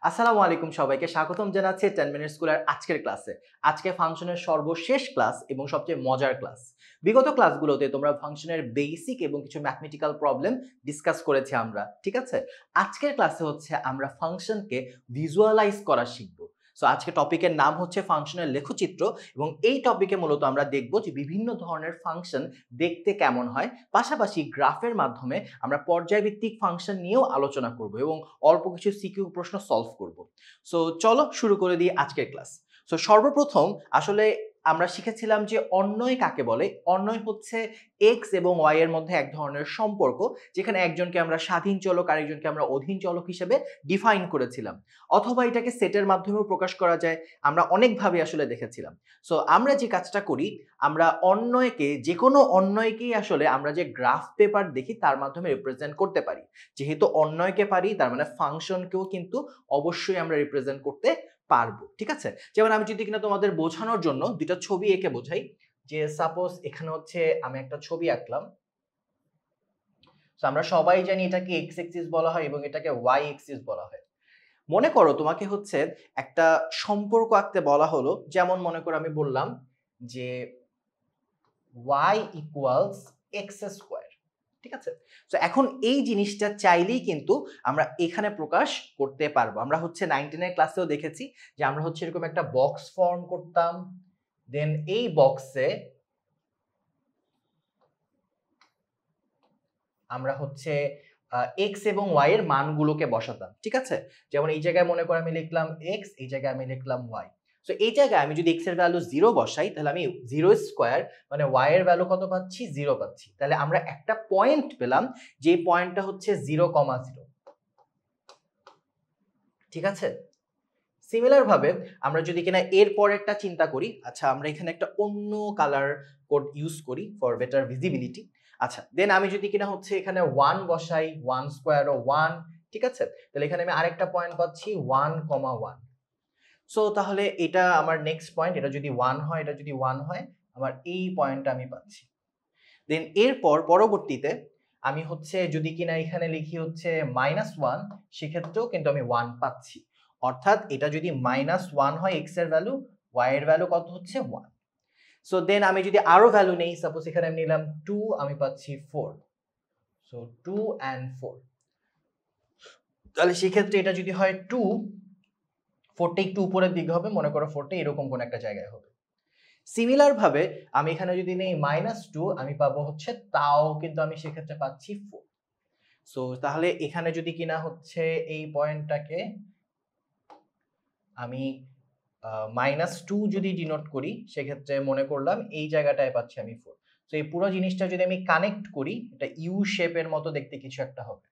আসসালামু আলাইকুম সবাইকে স্বাগতম জানাচ্ছি 10 মিনিট স্কুলের আজকের ক্লাসে। আজকে ফাংশনের সর্বশেষ ক্লাস এবং সবচেয়ে মজার ক্লাস। বিগত ক্লাসগুলোতে তোমরা ফাংশনের বেসিক এবং কিছু ম্যাথমেটিক্যাল প্রবলেম ডিসকাস করেছি আমরা, ঠিক আছে? আজকের ক্লাসে হচ্ছে আমরা ফাংশনকে ভিজুয়ালাইজ করা শিখব। সো আজকে টপিকের নাম হচ্ছে ফাংশনের লেখচিত্র এবং এই টপিকে মূলত আমরা দেখব যে বিভিন্ন ধরনের ফাংশন দেখতে কেমন হয়, পাশাপাশি গ্রাফের মাধ্যমে আমরা পর্যায়ভিত্তিক ফাংশন নিয়েও আলোচনা করব এবং অল্প কিছু সিকিউ প্রশ্ন সলভ করব। সো চলো শুরু করে দিই আজকের ক্লাস। সো সর্বপ্রথম আসলে আমরা শিখেছিলাম যে অন্বয় কাকে বলে। অন্বয় হচ্ছে এক্স এবং ওয়াই এর মধ্যে এক ধরনের সম্পর্ক, যেখানে একজনকে আমরা স্বাধীন চলক আর একজনকে আমরা অধীন চলক হিসেবে ডিফাইন করেছিলাম, অথবা এটাকে সেটের মাধ্যমেও প্রকাশ করা যায়। আমরা অনেকভাবে আসলে দেখেছিলাম। সো আমরা যে কাজটা করি, আমরা অন্বয়কে, যে কোনো অন্বয়কেই আসলে আমরা যে গ্রাফ পেপার দেখি তার মাধ্যমে রিপ্রেজেন্ট করতে পারি। যেহেতু অন্বয়কে পারি, তার মানে ফাংশনকেও কিন্তু অবশ্যই আমরা রিপ্রেজেন্ট করতে পারবো, ঠিক আছে? যেমন আমি যদি কিনা তোমাদের বোঝানোর জন্য দুইটা ছবি এঁকে বোঝাই, যে সাপোজ এখানে হচ্ছে আমি একটা ছবি আঁকলাম। আমরা সবাই জানি এটাকে এক্স এক্সিস বলা হয় এবং এটাকে ওয়াই এক্সিস বলা হয়। মনে করো তোমাকে হচ্ছে একটা সম্পর্ক আঁকতে বলা হলো, যেমন মনে করো আমি বললাম যে y ইকুয়ালস এক্স স্কোয়ার, ঠিক আছে? তো এখন এই জিনিসটা চাইলেই কিন্তু আমরা এখানে প্রকাশ করতে পারবো। আমরা হচ্ছে 19 ক্লাসেও দেখেছি যে আমরা হচ্ছে এরকম একটা বক্স ফর্ম করতাম, দেন এই বক্সে আমরা হচ্ছে এক্স এবং ওয়াই এর মানগুলোকে বসাতাম, ঠিক আছে? যেমন এই জায়গায় মনে করো আমি লিখলাম এক্স, এই জায়গায় আমি লিখলাম ওয়াই। সো এই জায়গায় আমি যদি এক্স এর ভ্যালু 0 বসাই, তাহলে আমি 0 স্কোয়ার মানে ওয়াই এর ভ্যালু কত পাচ্ছি? 0 পাচ্ছি। তাহলে আমরা একটা পয়েন্ট পেলাম, যে পয়েন্টটা হচ্ছে 0,0, ঠিক আছে? সিমিলার ভাবে আমরা যদি কিনা এর পরেরটা চিন্তা করি, আচ্ছা আমরা এখানে একটা অন্য কালার কোড ইউজ করি ফর বেটার ভিজিবিলিটি। আচ্ছা, দেন আমি যদি কিনা হচ্ছে এখানে 1 বসাই, 1 স্কোয়ার ও 1, ঠিক আছে? তাহলে এখানে আমি আরেকটা পয়েন্ট পাচ্ছি 1,1। সো তাহলে এটা আমার নেক্সট পয়েন্ট, এটা যদি 1 হয়, এটা যদি 1 হয়, আমার এই পয়েন্টটা আমি পাচ্ছি। দেন এরপর পরবর্তীতে আমি হচ্ছে যদি কিনা এখানে লিখি হচ্ছে -1, সেক্ষেত্রেও কিন্তু আমি 1 পাচ্ছি। অর্থাৎ এটা যদি -1 হয় এক্স এর ভ্যালু, ওয়াই এর ভ্যালু কত হচ্ছে? 1। সো দেন আমি যদি আরো ভ্যালু নেই, সাপোজ এখানে আমি নিলাম 2, আমি পাচ্ছি 4। সো 2 and 4, তাহলে সেক্ষেত্রে এটা যদি হয় 2, 4টা একটু উপরের দিকে হবে, মনে করো 4টা এরকম কোন একটা জায়গায় হবে। সিমিলার ভাবে আমি এখানে যদি নেই -2, আমি পাবো হচ্ছে, তাও কিন্তু আমি সেক্ষেত্রে পাচ্ছি 4। সো তাহলে এখানে যদি কিনা হচ্ছে এই পয়েন্টটাকে আমি -2 যদি ডিনোট করি, সেক্ষেত্রে মনে করলাম এই জায়গাটায় পাচ্ছি আমি 4। সো এই পুরো জিনিসটা যদি আমি কানেক্ট করি, এটা ইউ শেপের মতো দেখতে কিছু একটা হবে।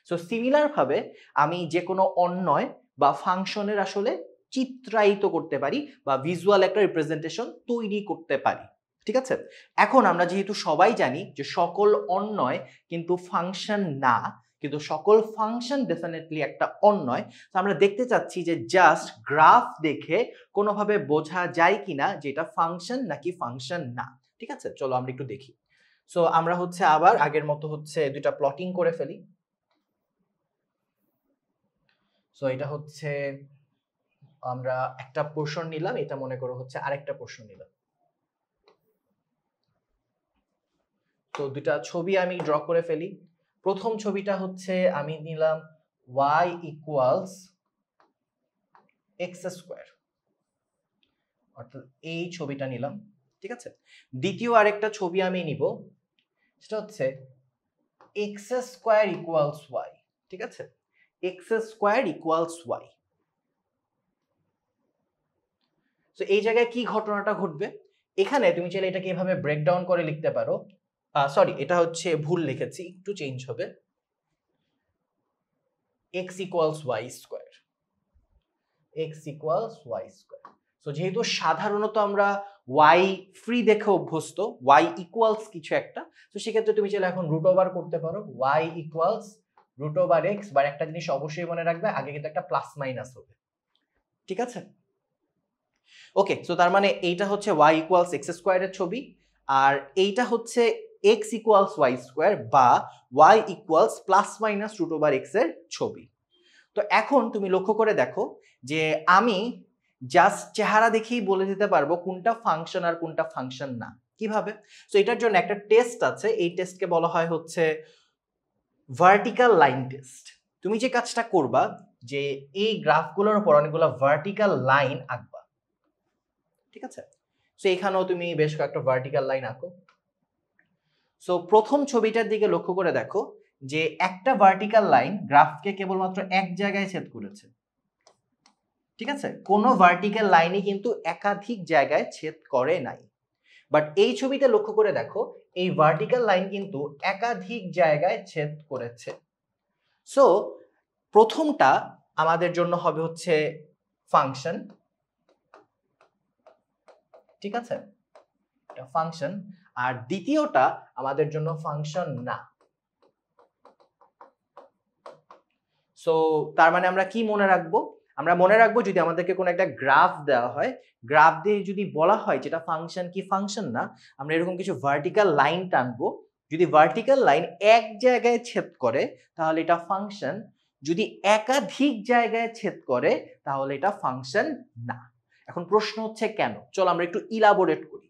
সো সিমিলার ভাবে আমি যে কোনো অন্বয় বা ফাংশনের আসলে চিত্রায়িত করতে পারি বা ভিজুয়াল একটা রিপ্রেজেন্টেশন তৈরি করতে পারি, ঠিক আছে? এখন আমরা যেহেতু সবাই জানি যে সকল অন্বয় কিন্তু ফাংশন না, কিন্তু সকল ফাংশন ডেফিনেটলি একটা অন্বয়। তো আমরা দেখতে চাচ্ছি যে জাস্ট গ্রাফ দেখে কোনোভাবে বোঝা যায় কিনা যে এটা ফাংশন নাকি ফাংশন না, ঠিক আছে? চলো আমরা একটু দেখি। সো আমরা হচ্ছে আবার আগের মতো হচ্ছে দুইটা প্লটিং করে ফেলি। সো এটা হচ্ছে আমরা একটা পোরশন নিলাম, এটা মনে করো হচ্ছে আরেকটা পোরশন নিলাম। তো দুটা ছবি আমি ড্র করে ফেলি। প্রথম ছবিটা হচ্ছে আমি নিলাম y ইকুয়ালস এক্স স্কোয়ার, অর্থাৎ এই ছবিটা নিলাম, ঠিক আছে? দ্বিতীয় আরেকটা ছবি আমি নিব, সেটা হচ্ছে এক্স স্কোয়ার ইকুয়ালস ওয়াই, ঠিক আছে? X square equals y. তো এই জায়গায় কি ঘটনাটা ঘটবে? এখানে তুমি চাইলে এটাকে এভাবে ব্রেকডাউন করে লিখতে পারো। সরি, এটা হচ্ছে ভুল লিখেছি, একটু চেঞ্জ হবে। x equals y square, x equals y square. So যেহেতু সাধারণত আমরা y ফ্রি দেখে অভ্যস্ত, y ইকুয়ালস কিছু একটা, তো সেক্ষেত্রে তুমি চাইলে এখন রুট ওভার করতে পারো, y equals root over x, বা একটা জিনিস অবশ্যই মনে রাখবে, আগে কিন্তু একটা প্লাস মাইনাস হবে, ঠিক আছে? ওকে, সো তার মানে এইটা হচ্ছে y ইকুয়ালস এক্স স্কোয়ারের ছবি, আর এইটা হচ্ছে x ইকুয়ালস ওয়াই স্কোয়ার বা y equals plus minus root over x এর ছবি। তো এখন তুমি লক্ষ্য করে দেখো যে আমি জাস্ট চেহারা দেখেই বলে দিতে পারবো কোনটা ফাংশন আর কোনটা ফাংশন না। কিভাবে? তো এটার জন্য একটা টেস্ট আছে, এই টেস্টকে বলা হয় হচ্ছে ভার্টিক্যাল লাইন টেস্ট। তুমি যে কাজটা করবা যে এই গ্রাফগুলোর উপর অনেকগুলো ভার্টিক্যাল লাইন আঁকবা, ঠিক আছে? সো এখানেও তুমি বেশ কয়েকটা ভার্টিক্যাল লাইন আঁকো। সো প্রথম ছবিটার দিকে লক্ষ্য করে দেখো যে একটা ভার্টিক্যাল লাইন গ্রাফকে কেবলমাত্র এক জায়গায় ছেদ করেছে, ঠিক আছে? কোনো ভার্টিক্যাল লাইনই কিন্তু একাধিক জায়গায় ছেদ করে নাই। বাট এই ছবিতে লক্ষ্য করে দেখো এই ভার্টিক্যাল লাইন কিন্তু একাধিক জায়গায় ছেদ করেছে। সো প্রথমটা আমাদের জন্য হবে হচ্ছে ফাংশন, ঠিক আছে? এটা ফাংশন। আর দ্বিতীয়টা আমাদের জন্য ফাংশন না। সো তার মানে আমরা কি মনে রাখবো? আমরা মনে রাখবো যদি আমাদেরকে কোনো একটা গ্রাফ দেওয়া হয়, গ্রাফ দিয়ে যদি বলা হয় যেটা ফাংশন কি ফাংশন না, আমরা এরকম কিছু ভার্টিক্যাল লাইন টানবো। যদি ভার্টিক্যাল লাইন এক জায়গায় ছেদ করে তাহলে এটা ফাংশন, যদি একাধিক জায়গায় ছেদ করে তাহলে এটা ফাংশন না। এখন প্রশ্ন হচ্ছে কেন? চলো আমরা একটু ইলাবোরেট করি।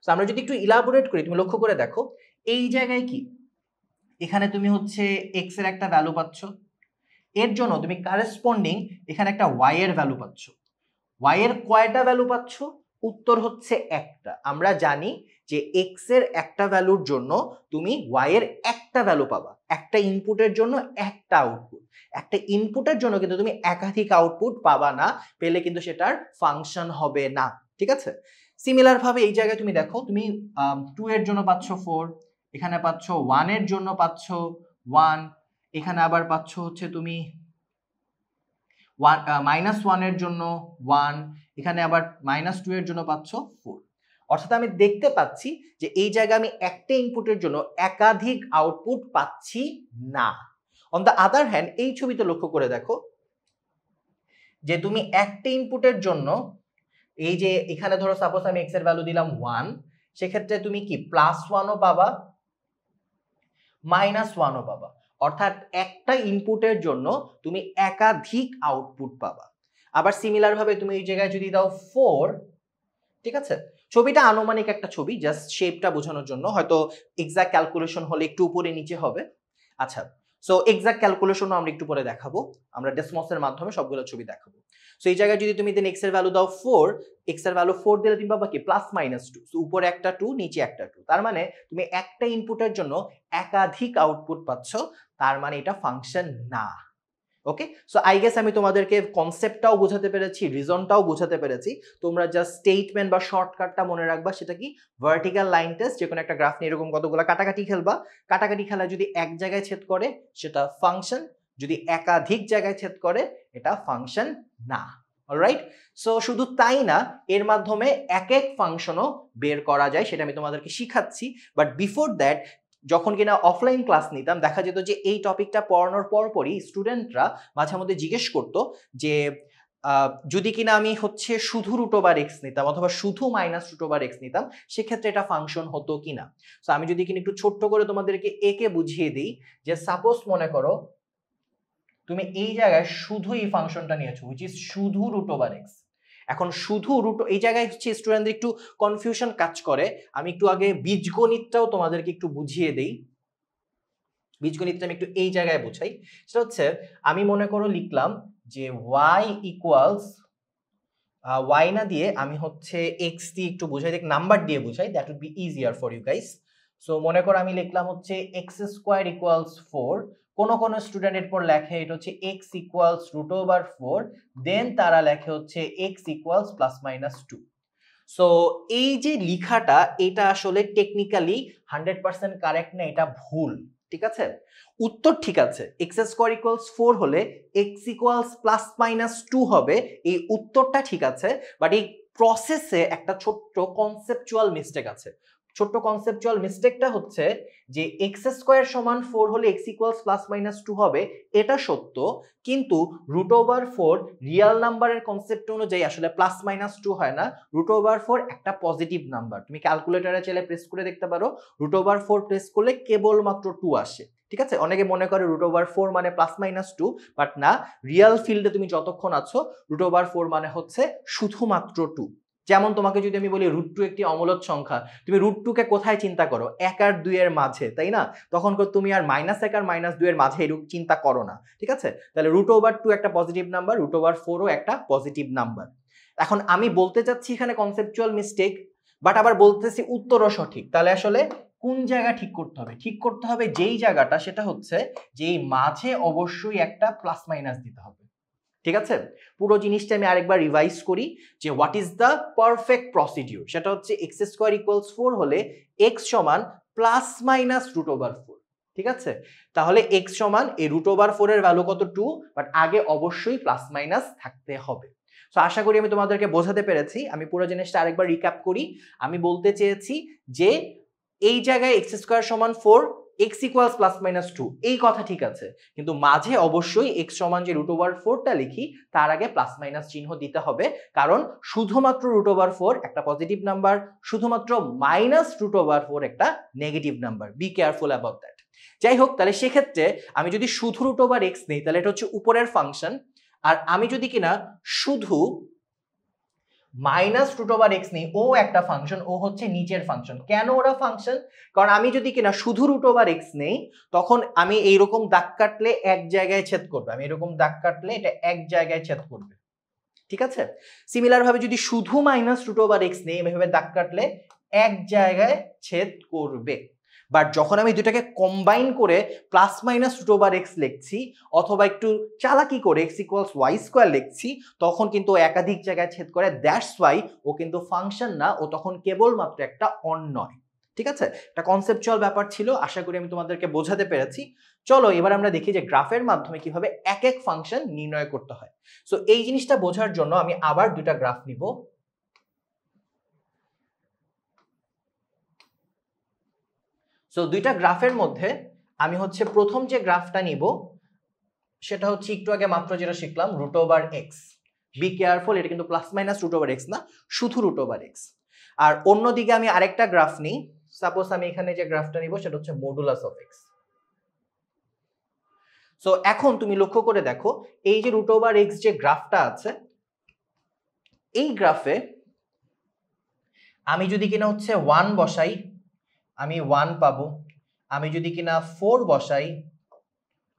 তো আমরা যদি একটু ইলাবোরেট করি, তুমি লক্ষ্য করে দেখো এই জায়গায় কি, এখানে তুমি হচ্ছে এক্স এর একটা ভ্যালু পাচ্ছ, এর জন্য তুমি কারেসপন্ডিং এখানে একটা ওয়াই এর ভ্যালু পাচ্ছ। ওয়াই এর কয়টা ভ্যালু পাচ্ছ? উত্তর হচ্ছে একটা। আমরা জানি যে এক্স এর একটা ভ্যালুর জন্য তুমি ওয়াই এর একটা ভ্যালু পাবা, একটা ইনপুটের জন্য একটা আউটপুট। একটা ইনপুটের জন্য কিন্তু তুমি একাধিক আউটপুট পাবা না, পেলে কিন্তু সেটার ফাংশন হবে না, ঠিক আছে? সিমিলার ভাবে এই জায়গায় তুমি দেখো, তুমি 2 এর জন্য পাচ্ছ 4, এখানে পাচ্ছ 1 এর জন্য পাচ্ছ 1, এখানে আবার পাচ্ছ হচ্ছে তুমি -1 এর জন্য 1, এখানে আবার -2 এর জন্য পাচ্ছ 4। অর্থাৎ আমি দেখতে পাচ্ছি যে এই জায়গায় আমি একটা ইনপুটের জন্য একাধিক আউটপুট পাচ্ছি না। অন দ্য আদার হ্যান্ড এই ছবিতে লক্ষ্য করে দেখো যে তুমি একটা ইনপুটের জন্য এই যে এখানে ধরো সাপোজ আমি x এর ভ্যালু দিলাম 1, সেক্ষেত্রে তুমি কি +1ও পাবা, -1ও পাবা। অর্থাৎ একটা ইনপুটের জন্য তুমি একাধিক আউটপুট পাবা। আবার সিমিলার ভাবে তুমি এই জায়গায় যদি দাও 4, ঠিক আছে? ছবিটা আনুমানিক একটা ছবি, জাস্ট শেপটা বোঝানোর জন্য, হয়তো এক্সাক্ট ক্যালকুলেশন হলে একটু উপরে নিচে হবে। আচ্ছা, সো এক্সাক্ট ক্যালকুলেশনও আমরা একটু পরে দেখাবো, আমরা ডেসমসের মাধ্যমে সবগুলো ছবি দেখাবো। সো এই জায়গায় যদি তুমি দেন এক্স এর ভ্যালু দাও 4, এক্স এর ভ্যালু 4 দিলে তুমি পাবা কি +-2, সো উপরে একটা 2 নিচে একটা 2। তার মানে তুমি একটা ইনপুটের জন্য একাধিক আউটপুট পাচ্ছ, তার মানে এটা ফাংশন না। ওকে, সো আই গেস আমি তোমাদেরকে কনসেপ্টটাও বোঝাতে পেরেছি, রিজনটাও বোঝাতে পেরেছি। তোমরা জাস্ট স্টেটমেন্ট বা শর্টকাটটা মনে রাখবা, সেটা কি ভার্টিক্যাল লাইন টেস্ট। যে কোনো একটা গ্রাফ নিয়ে এরকম কতগুলো কাটাকাটি খেলবা, কাটাকাটি খেলা যদি এক জায়গায় ছেদ করে সেটা ফাংশন, যদি একাধিক জায়গায় ছেদ করে এটা ফাংশন না। অলরাইট, সো শুধু তাই না, এর মাধ্যমে এক এক ফাংশনও বের করা যায়, সেটা আমি তোমাদেরকে শিখাচ্ছি। বাট বিফোর দ্যাট, যখন কিনা অফলাইন ক্লাস নিতাম দেখা যেত যে এই টপিকটা পড়ানোর পরপরই স্টুডেন্টরা মাঝে মধ্যে জিজ্ঞেস করতো যে যদি কিনা আমি হচ্ছে শুধু √x নিতাম অথবা শুধু -√x নিতাম, সেক্ষেত্রে এটা ফাংশন হতো কিনা। সো আমি যদি কিনা একটু ছোট্ট করে তোমাদেরকে একে বুঝিয়ে দিই, যে সাপোজ মনে করো তুমি এই জায়গায় শুধু এই ফাংশনটা নিয়েছো, হুইচ ইজ শুধু √x। এখন শুধু এই জায়গায় হচ্ছে স্টুডেন্টদের একটু কনফিউশন কাজ করে। আমি একটু আগে বীজগণিতটাও তোমাদেরকে একটু বুঝিয়ে দেই। বীজগণিতটা আমি একটু এই জায়গায় বোঝাই। সেটা হচ্ছে আমি মনে করো লিখলাম যে y ইকুয়ালস y না দিয়ে আমি হচ্ছে x দিয়ে একটু বোঝাই, দেখ নাম্বার দিয়ে বোঝাই, that would be easier for you guys. So মনে করো আমি লিখলাম হচ্ছে x² ইকুয়ালস 4। কোন কোন স্টুডেন্টের পর লেখে এটা হচ্ছে x ইকুয়ালস √4, দেন তারা লেখে হচ্ছে x ইকুয়ালস +-2। সো এই যে লেখাটা, এটা আসলে টেকনিক্যালি 100% কারেক্ট না, এটা ভুল, ঠিক আছে? উত্তর ঠিক আছে, x² ইকুয়ালস 4 হলে x ইকুয়ালস +-2 হবে, এই উত্তরটা ঠিক আছে। বাট এই প্রসেসে একটা ছোট্ট কনসেপচুয়াল মিস্টেক আছে। ছোট্ট কনসেপচুয়াল মিস্টেকটা হচ্ছে যে x² সমান 4 হলে x ইকুয়ালস +-2 হবে, এটা সত্য, কিন্তু √4 রিয়েল নাম্বারের কনসেপ্ট অনুযায়ী আসলে +-2 হয় না। √4 একটা পজিটিভ নাম্বার। তুমি ক্যালকুলেটরে চাইলে প্রেস করে দেখতে পারো, √4 প্রেস করলে কেবলমাত্র 2 আসে। ঠিক আছে, অনেকে মনে করে √4 মানে +-2, বাট না, রিয়েল ফিল্ডে তুমি যতক্ষণ আছো √4 মানে হচ্ছে শুধুমাত্র 2। যেমন তোমাকে যদি আমি বলি √2 একটি অমূলদ সংখ্যা, তুমি √2 কে কোথায় চিন্তা করো? 1 আর 2 এর মাঝে, তাই না? তখন তুমি আর -1 আর -2 এর মাঝে এরকম চিন্তা করো না, ঠিক আছে? তাহলে √2 একটা পজিটিভ নাম্বার, √4 ও একটা পজিটিভ নাম্বার। এখন আমি বলতে চাচ্ছি এখানে কনসেপচুয়াল মিস্টেক, বাট আবার বলতেছি উত্তরও সঠিক। তাহলে আসলে কোন জায়গা ঠিক করতে হবে? ঠিক করতে হবে যেই জায়গাটা, সেটা হচ্ছে যে এই মাঝে অবশ্যই একটা প্লাস মাইনাস দিতে হবে, ঠিক আছে? পুরো জিনিসটা আমি আরেকবার রিভাইজ করি যে what is the perfect procedure. সেটা হচ্ছে x² = 4 হলে x সমান ±√4, ঠিক আছে? তাহলে x সমান এই √4 এর ভ্যালু কত? 2, বাট আগে অবশ্যই প্লাস মাইনাস থাকতে হবে। সো আশা করি আমি তোমাদেরকে বোঝাতে পেরেছি। আমি পুরো জিনিসটা আরেকবার রিক্যাপ করি। আমি বলতে চেয়েছি যে এই জায়গায় x² = 4, x = ±2, এই কথা ঠিক আছে, কিন্তু মাঝে অবশ্যই x সমান যে √4টা লিখি তার আগে প্লাস মাইনাস চিহ্ন দিতে হবে, কারণ শুধুমাত্র √4 একটা পজিটিভ নাম্বার, শুধুমাত্র -√4 একটা negative number. Be careful about that. যাই হোক, তাহলে সেক্ষেত্রে আমি যদি শুধু √x নেই তাহলে এটা হচ্ছে উপরের ফাংশন, আর আমি যদি কিনা শুধু -√x নেই, ও একটা ফাংশন, ও হচ্ছে নিচের ফাংশন। কেন ওরা ফাংশন? কারণ আমি যদি কিনা শুধু √x নেই, তখন আমি এইরকম দাগ কাটলে এক জায়গায় ছেদ করবে, আমি এরকম দাগ কাটলে এটা এক জায়গায় ছেদ করবে, ঠিক আছে? সিমিলার ভাবে যদি শুধু -√x নেই, এভাবে দাগ কাটলে এক জায়গায় ছেদ করবে। বাট যখন আমি দুটাকে কম্বাইন করে +-√x লিখছি, অথবা একটু চালাকি করে x = y² লিখছি, তখন কিন্তু ও একাধিক জায়গায় ছেদ করে। দ্যাটস ওয়াই ও কিন্তু ফাংশন না, ও তখন কেবলমাত্র একটা অনয়, ঠিক আছে? এটা কনসেপচুয়াল ব্যাপার ছিল, আশা করি আমি তোমাদেরকে বোঝাতে পেরেছি। চলো এবার আমরা দেখি যে গ্রাফের মাধ্যমে কিভাবে এক এক ফাংশন নির্ণয় করতে হয়। সো এই জিনিসটা বোঝার জন্য আমি আবার দুটা গ্রাফ নিব। সো দুইটা গ্রাফের মধ্যে আমি হচ্ছে প্রথম যে গ্রাফটা নিব সেটা হচ্ছে একটু আগে মাত্র যেটা শিখলাম, √x। বি কেয়ারফুল, এটা কিন্তু +-√x না, শুধু √x। আর অন্যদিকে আমি আরেকটা গ্রাফ নিই। সাপোজ আমি এখানে যে গ্রাফটা নিব সেটা হচ্ছে মডুলাস অফ x। সো এখন তুমি লক্ষ্য করে দেখো, এই যে √x যে গ্রাফটা আছে, এই গ্রাফে আমি যদি কিনা হচ্ছে 1 বসাই, আমি 1 পাবো। আমি যদি কিনা 4 বসাই,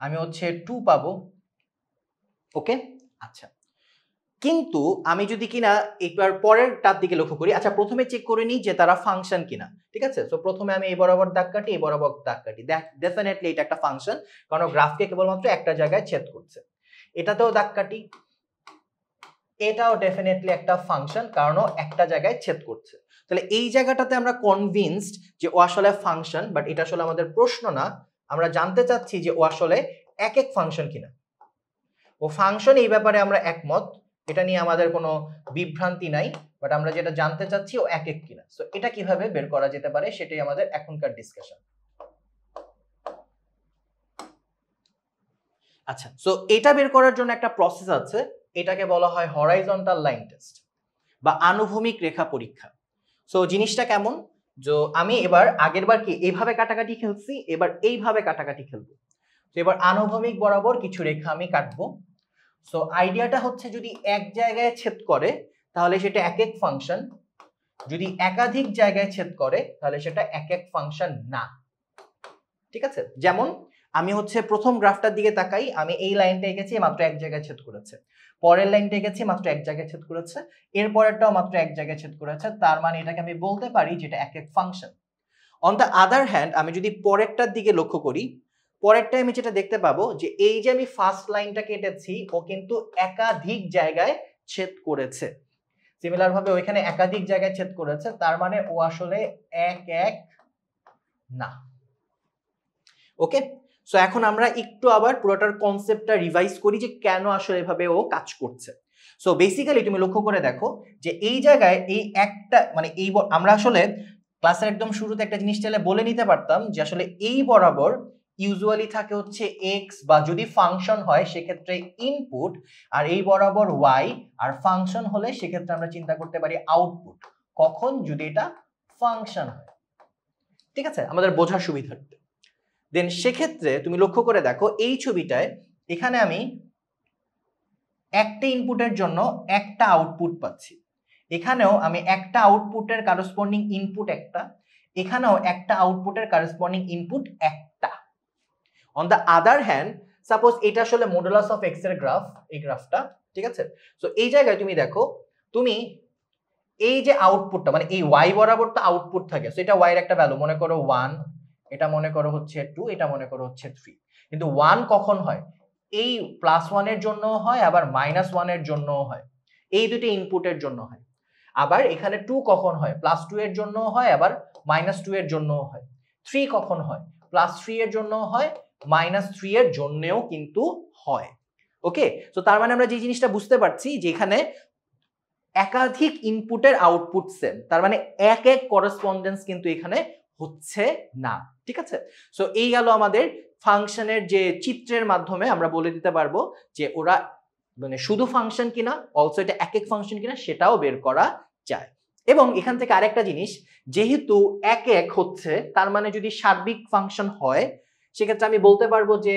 আমি হচ্ছে 2 পাবো। ওকে, আচ্ছা। কিন্তু আমি যদি কিনা একবার পরেরটার দিকে লক্ষ্য করি, আচ্ছা প্রথমে চেক করে নিই যে তারা ফাংশন কিনা, ঠিক আছে? সো প্রথমে আমি এই বরাবর দাগ কাটি, এই বরাবর দাগ কাটি, ডেফিনেটলি এটা একটা ফাংশন, কারণ গ্রাফকে কেবলমাত্র একটা জায়গায় ছেদ করছে। এটাতেও দাগ কাটি, এটাও ডেফিনেটলি একটা ফাংশন, কারণ একটা জায়গায় ছেদ করছে। তাহলে এই জায়গাটাতে আমরা কনভিন্সড যে ও আসলে ফাংশন, বাট এটা আসলে আমাদের প্রশ্ন না। আমরা জানতে চাচ্ছি যে ও আসলে এক এক ফাংশন কিনা। ও ফাংশন, এই ব্যাপারে আমরা একমত, এটা নিয়ে আমাদের কোনো বিভ্রান্তি নাই, বাট আমরা যেটা জানতে চাচ্ছি ও এক এক কিনা। সো এটা কিভাবে বের করা যেতে পারে সেটাই আমাদের এখনকার ডিসকাশন। আচ্ছা, সো এটা বের করার জন্য একটা প্রসেস আছে, এটাকে বলা হয় হরাইজন্টাল লাইন টেস্ট বা আনুভূমিক রেখা পরীক্ষা। সো জিনিসটা কেমন, যে আমি এবার আগেরবার কি এইভাবে কাটাকাটি খেলছি, এবার এইভাবে কাটাকাটি খেলবো। তো এবার আনুভূমিক বরাবর কিছু রেখা আমি কাটবো। সো আইডিয়াটা হচ্ছে যদি এক জায়গায় ছেদ করে তাহলে সেটা এক এক ফাংশন, যদি একাধিক জায়গায় ছেদ করে তাহলে সেটা এক এক ফাংশন না, ঠিক আছে? যেমন আমি হচ্ছে প্রথম গ্রাফটার দিকে তাকাই, আমি এই লাইনটা এঁকেছি, মাত্র এক জায়গায় ছেদ করেছে। পরের লাইনটা এঁকেছি, মাত্র এক জায়গায় ছেদ করেছে। এর পরেরটাও মাত্র এক জায়গায় ছেদ করেছে। তার মানে এটাকে আমি বলতে পারি যেটা এক এক function. On the other hand, আমি যদি পরেরটার দিকে লক্ষ্য করি, পরেরটায় আমি যেটা দেখতে পাবো যে এই যে আমি ফার্স্ট লাইনটা কেটেছি, ও কিন্তু একাধিক জায়গায় ছেদ করেছে। সিমিলার ভাবে ওইখানে একাধিক জায়গায় ছেদ করেছে, তার মানে ও আসলে এক এক না। ওকে, সো এখন আমরা একটু আবার পুরোটার কনসেপ্টটা রিভাইজ করি যে কেন আসলে এভাবে ও কাজ করছে। সো বেসিক্যালি তুমি লক্ষ্য করে দেখো যে এই জায়গায় এই একটা মানে এই আমরা আসলে ক্লাসের একদম শুরুতে একটা জিনিস চাইলে বলে নিতে পারতাম যে আসলে এই বরাবর ইউজুয়ালি থাকে হচ্ছে এক্স, বা যদি ফাংশন হয় সেক্ষেত্রে ইনপুট, আর এই বরাবর ওয়াই, আর ফাংশন হলে সেক্ষেত্রে আমরা চিন্তা করতে পারি আউটপুট। কখন? যদি এটা ফাংশন হয়, ঠিক আছে, আমাদের বোঝার সুবিধার্থে। দেন সেক্ষেত্রে তুমি লক্ষ্য করে দেখো এই ছবিটায় এখানে আমি একটা ইনপুটের জন্য একটা আউটপুট পাচ্ছি, এখানেও আমি একটা আউটপুটের কারেসপন্ডিং ইনপুট একটা, এখানেও একটা আউটপুটের কারেসপন্ডিং ইনপুট একটা। On the other hand suppose এটা আসলে মডুলাস অফ এক্স এর গ্রাফ, এই গ্রাফটা, ঠিক আছে। সো এই জায়গায় তুমি দেখো, তুমি এই যে আউটপুটটা মানে এই ওয়াই বরাবর তো আউটপুট থাকে, সো এটা ওয়াই এর একটা ভ্যালু, মনে করো 1, এটা মনে করো হচ্ছে 2, এটা মনে করো হচ্ছে 3। কিন্তু 1 কখন হয়? এই +1 এর জন্য হয়, আবার -1 এর জন্য হয়, এই দুটো ইনপুটের জন্য হয়। আবার এখানে 2 কখন হয়? +2 এর জন্য হয়, আবার -2 এর জন্য হয়। 3 কখন হয়? +3 এর জন্য হয়, -3 এর জন্যও কিন্তু হয়। ওকে, সো তার মানে আমরা যে জিনিসটা বুঝতে পারছি যে এখানে একাধিক ইনপুটের আউটপুট সেম, তার মানে এক এক করেসপন্ডেন্স কিন্তু এখানে হচ্ছে না, ঠিক আছে। সো এই গেল আমাদের ফাংশনের যে চিত্রের মাধ্যমে আমরা বলে দিতে পারবো যে ওরা মানে শুধু ফাংশন কিনা, অলসো এটা এক এক ফাংশন কিনা সেটাও বের করা যায়। এবং এখান থেকে আরেকটা জিনিস, যেহেতু এক এক হচ্ছে তার মানে যদি সার্বিক ফাংশন হয় সেক্ষেত্রে আমি বলতে পারবো যে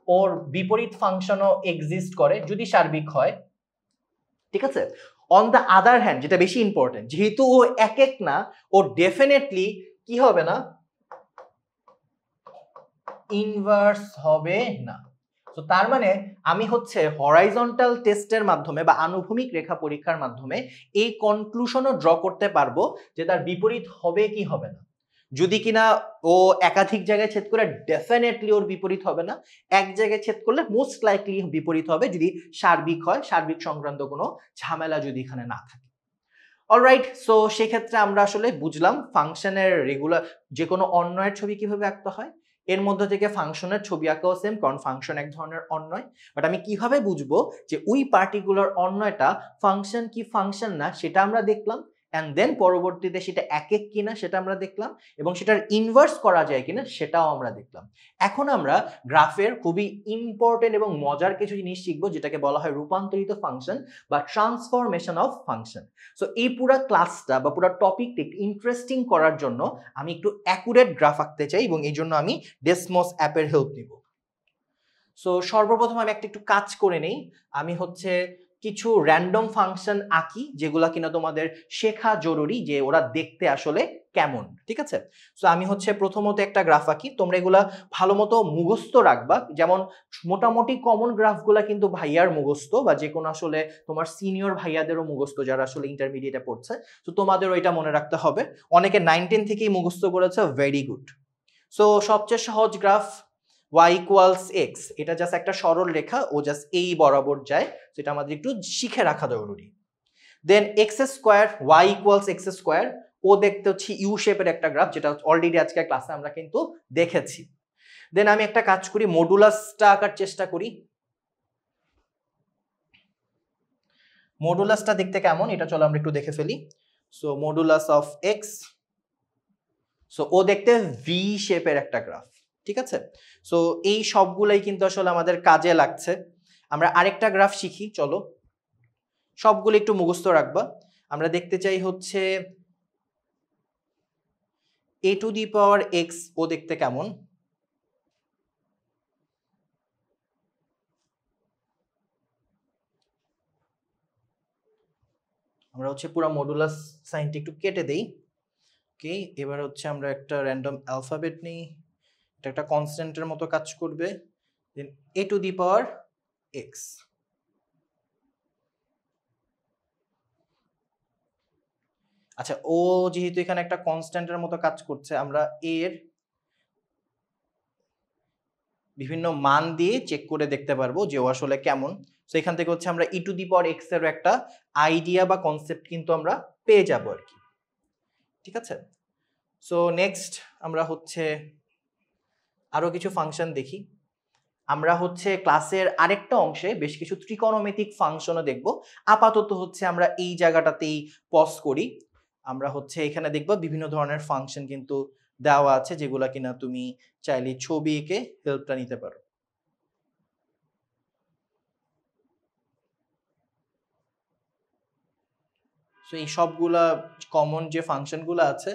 ওর বিপরীত ফাংশনও এক্সিস্ট করে যদি সার্বিক হয়, ঠিক আছে। অন দ্য আদার হ্যান্ড, যেটা বেশি ইম্পর্টেন্ট, যেহেতু ও এক এক না, ও ডেফিনেটলি কি হবে না, ইনভার্স হবে না। তো তার মানে আমি হচ্ছে হরাইজন্টাল টেস্টের মাধ্যমে বা আনুভূমিক রেখা পরীক্ষার মাধ্যমে এই কনক্লুশনও ড্র করতে পারবো যে তার বিপরীত হবে কি হবে না। যদি কিনা ও একাধিক জায়গায় ছেদ করে ডেফিনেটলি ওর বিপরীত হবে না, এক জায়গায় ছেদ করলে মোস্ট লাইকলি বিপরীত হবে যদি সার্বিক হয়, সার্বিক সংক্রান্ত কোনো ঝামেলা যদি এখানে না থাকে। অলরাইট, সো সেক্ষেত্রে আমরা আসলে বুঝলাম ফাংশনের রেগুলার যে কোনো অন্বয়ের ছবি কিভাবে আঁকতে হয়, এর মধ্যে থেকে ফাংশনের ছবি আঁকাও সেম, কারণ ফাংশন এক ধরনের অন্বয়। বাট আমি কিভাবে বুঝবো যে ওই পার্টিকুলার অন্বয়টা ফাংশন কি ফাংশন না সেটা আমরা দেখলাম, অ্যান্ড দেন পরবর্তীতে সেটা এক এক কিনা সেটা আমরা দেখলাম, এবং সেটার ইনভার্স করা যায় কিনা সেটাও আমরা দেখলাম। এখন আমরা গ্রাফের খুবই ইম্পর্টেন্ট এবং মজার কিছু জিনিস শিখবো, যেটাকে বলা হয় রূপান্তরিত ফাংশন বা ট্রান্সফরমেশন অফ ফাংশন। সো এই পুরো ক্লাসটা বা পুরো টপিকটা একটু ইন্টারেস্টিং করার জন্য আমি একটু অ্যাকুরেট গ্রাফ আঁকতে চাই, এবং এই জন্য আমি ডেসমস অ্যাপের হেল্প নিব। সো সর্বপ্রথম আমি একটু কাজ করে নেই, আমি হচ্ছে কিছু র্যান্ডম ফাংশন আঁকি যেগুলা কিনা তোমাদের শেখা জরুরি যে ওরা দেখতে আসলে কেমন, ঠিক আছে। সো আমি হচ্ছে প্রথমত একটা গ্রাফ আঁকি, তোমরা এগুলা ভালো মতো মুখস্থ রাখবা, যেমন মোটামুটি কমন গ্রাফগুলা কিন্তু ভাইয়ার মুখস্থ বা যে কোনো আসলে তোমার সিনিয়র ভাইয়াদেরও মুখস্থ যারা আসলে ইন্টারমিডিয়েটে পড়ছে, তো তোমাদেরও এটা মনে রাখতে হবে। অনেকে 9-10 থেকেই মুখস্থ করেছে, ভেরি গুড। সো সবচেয়ে সহজ গ্রাফ y ইকুয়ালস x, এটা জাস্ট একটা সরল রেখা, ও জাস্ট এই বরাবর যায়, সেটা আমাদের একটু শিখে রাখা জরুরি। Then x square, y equals x square, ও দেখতে হচ্ছে ইউ শেপের একটা গ্রাফ, যেটা অলরেডি আজকে ক্লাসে আমরা কিন্তু দেখেছি। দেন আমি একটা কাজ করি, মডুলাসটা আঁকার চেষ্টা করি। মডুলাসটা দেখতে কেমন এটা চলো আমরা একটু দেখে ফেলি। So modulus of x, so ও দেখতে ভি শেপের একটা গ্রাফ, ঠিক আছে। সো এই সবগুলাই কিন্তু আসলে আমাদের কাজে লাগছে। আমরা আরেকটা গ্রাফ শিখি, চলো সবগুলো একটু মুখস্থ রাখবা। আমরা দেখতে চাই হচ্ছে a to the power x, ও দেখতে কেমন। আমরা হচ্ছে পুরো মডুলাস সাইনটা একটু কেটে দেই। ওকে, এবার হচ্ছে আমরা একটা র্যান্ডম অ্যালফাবেট নিই, এটা একটা কনস্ট্যান্টের মতো কাজ করবে। দেন a to the power x, আচ্ছা ও যেহেতু এখানে একটা কনস্ট্যান্টের মতো কাজ করছে, আমরা এর বিভিন্ন মান দিয়ে চেক করে দেখতে পারবো যে ও আসলে কেমন। সো এখান থেকে হচ্ছে আমরা ই টু দি পাওয়ার এক্স এর একটা আইডিয়া বা কনসেপ্ট কিন্তু আমরা পেয়ে যাব আর কি, ঠিক আছে। সো নেক্সট আমরা হচ্ছে আরো কিছু ফাংশন দেখি। আমরা হচ্ছে ক্লাসের আরেকটা অংশে বেশ কিছু ত্রিকোণমিতিক ফাংশনও দেখব। আপাতত হচ্ছে আমরা এই জায়গাটাতেই পজ করি। আমরা হচ্ছে এখানে দেখব বিভিন্ন ধরনের ফাংশন কিন্তু দেওয়া আছে, যেগুলা কিনা তুমি চাইলে ছবি এঁকে হেল্পটা নিতে পারো। সো এই সবগুলা কমন যে ফাংশনগুলো আছে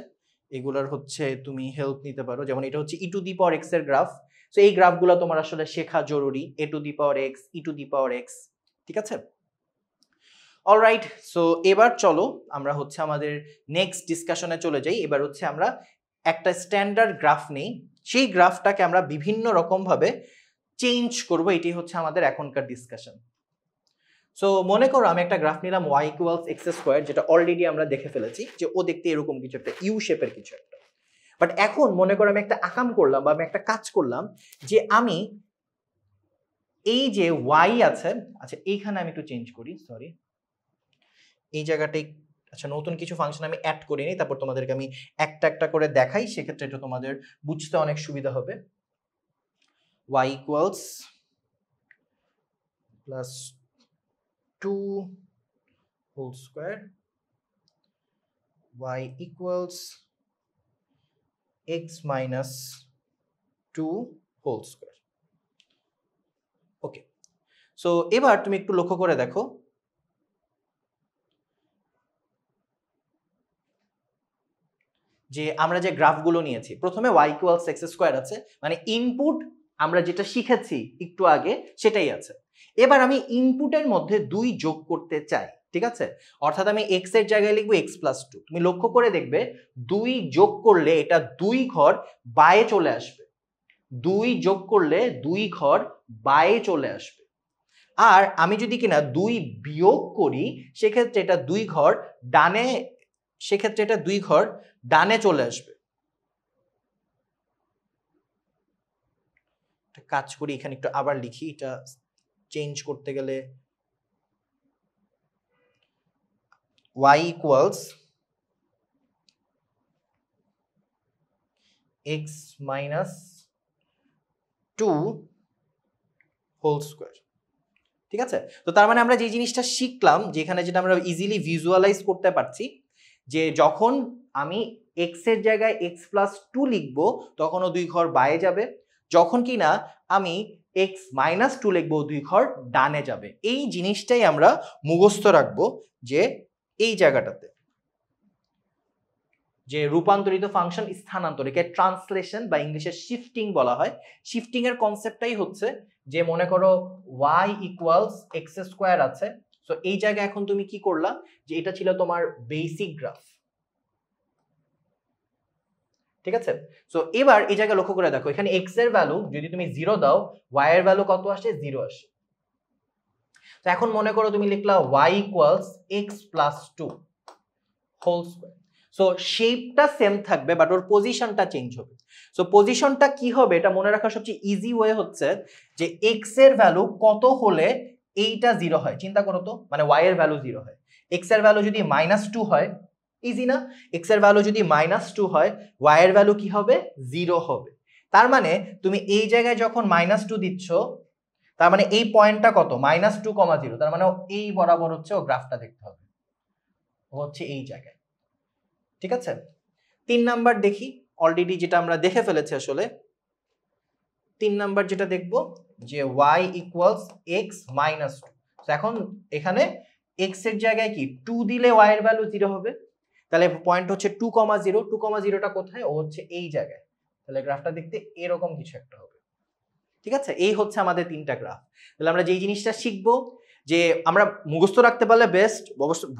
এগুলার হচ্ছে তুমি হেল্প নিতে পারো। যেমন এটা হচ্ছে ই টু দি পাওয়ার এক্স এর গ্রাফ, সো এই গ্রাফগুলো তোমার আসলে শেখা জরুরি, a to the power x, e to the power x, ঠিক আছে? অলরাইট, সো এবার চলো আমরা হচ্ছে আমাদের নেক্সট ডিসকাশনে চলে যাই। এবার হচ্ছে আমরা একটা স্ট্যান্ডার্ড গ্রাফ নেই, সেই গ্রাফটাকে আমরা বিভিন্ন রকমভাবে চেঞ্জ করব, এটি হচ্ছে আমাদের এখনকার ডিসকাশন। সো মনে করো আমি একটা গ্রাফ নিলাম y ইকুয়ালস এক্স স্কোয়ার, যেটা অলরেডি আমরা দেখে ফেলেছি যে ও দেখতে এরকম কিছু একটা ইউ শেপের কিছু একটা। বাট এখন মনে করো আমি একটা আকাম করলাম বা আমি একটা কাজ করলাম যে আমি এই যে y আছে, আচ্ছা এইখানে আমি একটু চেঞ্জ করি, সরি এই জায়গাটাই, আচ্ছা নতুন কিছু ফাংশন আমি অ্যাড করিনি, তারপর তোমাদেরকে আমি একটা একটা করে দেখাই, সেক্ষেত্রে এটা তোমাদের বুঝতে অনেক সুবিধা হবে। y equals plus 2 whole square, y equals x minus 2 whole square. Okay, so এবার তুমি একটু লক্ষ্য করে দেখো যে আমরা যে গ্রাফগুলো নিয়েছি, প্রথমে y ইকুয়ালস এক্স স্কোয়ার আছে, মানে ইনপুট আমরা যেটা শিখেছি একটু আগে সেটাই আছে। এবার আমি ইনপুটের মধ্যে 2 যোগ করতে চাই, ঠিক আছে? অর্থাৎ আমি x এর জায়গায় লিখবো x প্লাস 2। তুমি লক্ষ্য করে দেখবে 2 যোগ করলে এটা 2 ঘর বায়ে চলে আসবে, 2 যোগ করলে 2 ঘর বায়ে চলে আসবে। আর আমি যদি কিনা 2 বিয়োগ করি সেক্ষেত্রে এটা 2 ঘর ডানে, সেক্ষেত্রে এটা 2 ঘর ডানে চলে আসবে। কাজ করি, এখানে একটু আবার লিখি, এটা চেঞ্জ করতে গেলে y equals x minus 2 whole square, ঠিক আছে? তো তার মানে আমরা যে জিনিসটা শিখলাম, যেখানে যেটা আমরা ইজিলি ভিজুয়ালাইজ করতে পারছি, যে যখন আমি x এর জায়গায় x প্লাস 2 লিখবো তখন ও 2 ঘর বায়ে যাবে, যখন কিনা আমি x মাইনাস 2 লিখবো 2 ঘর ডানে যাবে। এই জিনিসটাই আমরা মুখস্থ রাখবো যে এই জায়গাটাতে যে রূপান্তরিত ফাংশন স্থানান্তরিকে ট্রান্সলেশন বা ইংলিশে শিফটিং বলা হয়। শিফটিং এর কনসেপ্টটাই হচ্ছে যে মনে করো y ইকুয়ালস এক্স স্কোয়ার আছে, সো এই জায়গায় এখন তুমি কি করলা যে এটা ছিল তোমার বেসিক গ্রাফ, ঠিক আছে? সো এবার এই জায়গায় লক্ষ্য করে দেখো, এখানে x এর ভ্যালু যদি তুমি 0 দাও, y এর ভ্যালু কত আসে? 0 আসে। তো এখন মনে করো তুমি লিখলা y equals x plus 2 whole square. So শেপটা সেম থাকবে বাট ওর পজিশনটা চেঞ্জ হবে। সো পজিশনটা কি হবে এটা মনে রাখার সবচেয়ে ইজি ওয়ে হচ্ছে যে x এর ভ্যালু কত হলে এইটা 0 হয়। চিন্তা করো তো, মানে y এর ভ্যালু 0 হয়, x এর ভ্যালু যদি -2 হয়, ইজি না? x এর ভ্যালু যদি -2 হয়, y এর ভ্যালু কি হবে? 0 হবে। তার মানে তুমি এই জায়গায় যখন -2 দিচ্ছ, তার মানে এই পয়েন্টটা কত? -2, 0, তার মানে এই বরাবর হচ্ছে ও গ্রাফটা দেখতে হবে, ও হচ্ছে এই জায়গায়, ঠিক আছে? 3 নাম্বার দেখি, অলরেডি যেটা আমরা দেখে ফেলেছি আসলে। 3 নাম্বার যেটা দেখব যে y ইকুয়ালস x মাইনাস 2। তো এখন এখানে x এর জায়গায় কি 2 দিলে y এর ভ্যালু 0 হবে, তাহলে পয়েন্ট হচ্ছে 2, 0। 2, 0টা কোথায়? ও হচ্ছে এই জায়গায়। তাহলে গ্রাফটা দেখতে এরকম কিছু একটা হবে, ঠিক আছে? এই হচ্ছে আমাদের 3টা গ্রাফ। তাহলে আমরা যেই জিনিসটা শিখবো যে আমরা মুখস্থ রাখতে পারলে বেস্ট,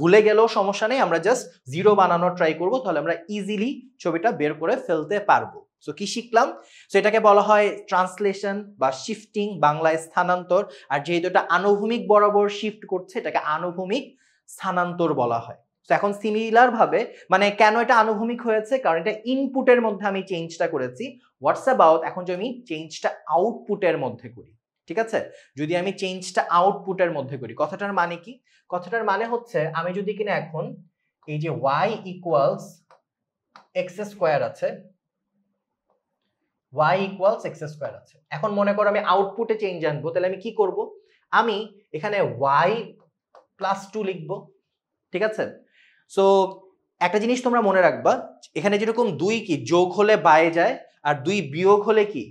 ভুলে গেলেও সমস্যা নেই, আমরা জাস্ট 0 বানানোর ট্রাই করব, তাহলে আমরা ইজিলি ছবিটা বের করে ফেলতে পারবো। সো কি শিখলাম? সো এটাকে বলা হয় ট্রান্সলেশন বা শিফটিং, বাংলায় স্থানান্তর। আর যেহেতু এটা আনুভূমিক বরাবর শিফট করছে, এটাকে আনুভূমিক স্থানান্তর বলা হয়। তো এখন সিমিলার ভাবে, মানে কেন এটা আনুভূমিক হয়েছে? কারণ এটা ইনপুটের মধ্যে আমি চেঞ্জটা করেছি। হোয়াটস অ্যাবাউট এখন যদি আমি চেঞ্জটা আউটপুটের মধ্যে করি, ঠিক আছে? যদি আমি চেঞ্জটা আউটপুটের মধ্যে করি, কথাটার মানে কি? কথাটার মানে হচ্ছে আমি যদি কিনা এখন এই যে y ইকুয়ালস এক্স স্কোয়ার আছে, y ইকুয়ালস এক্স স্কোয়ার আছে, এখন মনে করো আমি আউটপুটে চেঞ্জ আনবো, তাহলে আমি কি করব? আমি এখানে y প্লাস 2 লিখবো, ঠিক আছে? সো একটা জিনিস তোমরা মনে রাখবা, এখানে যেরকম 2 কি যোগ হলে বায়ে যায়, আর 2 বিয়োগ হলে কি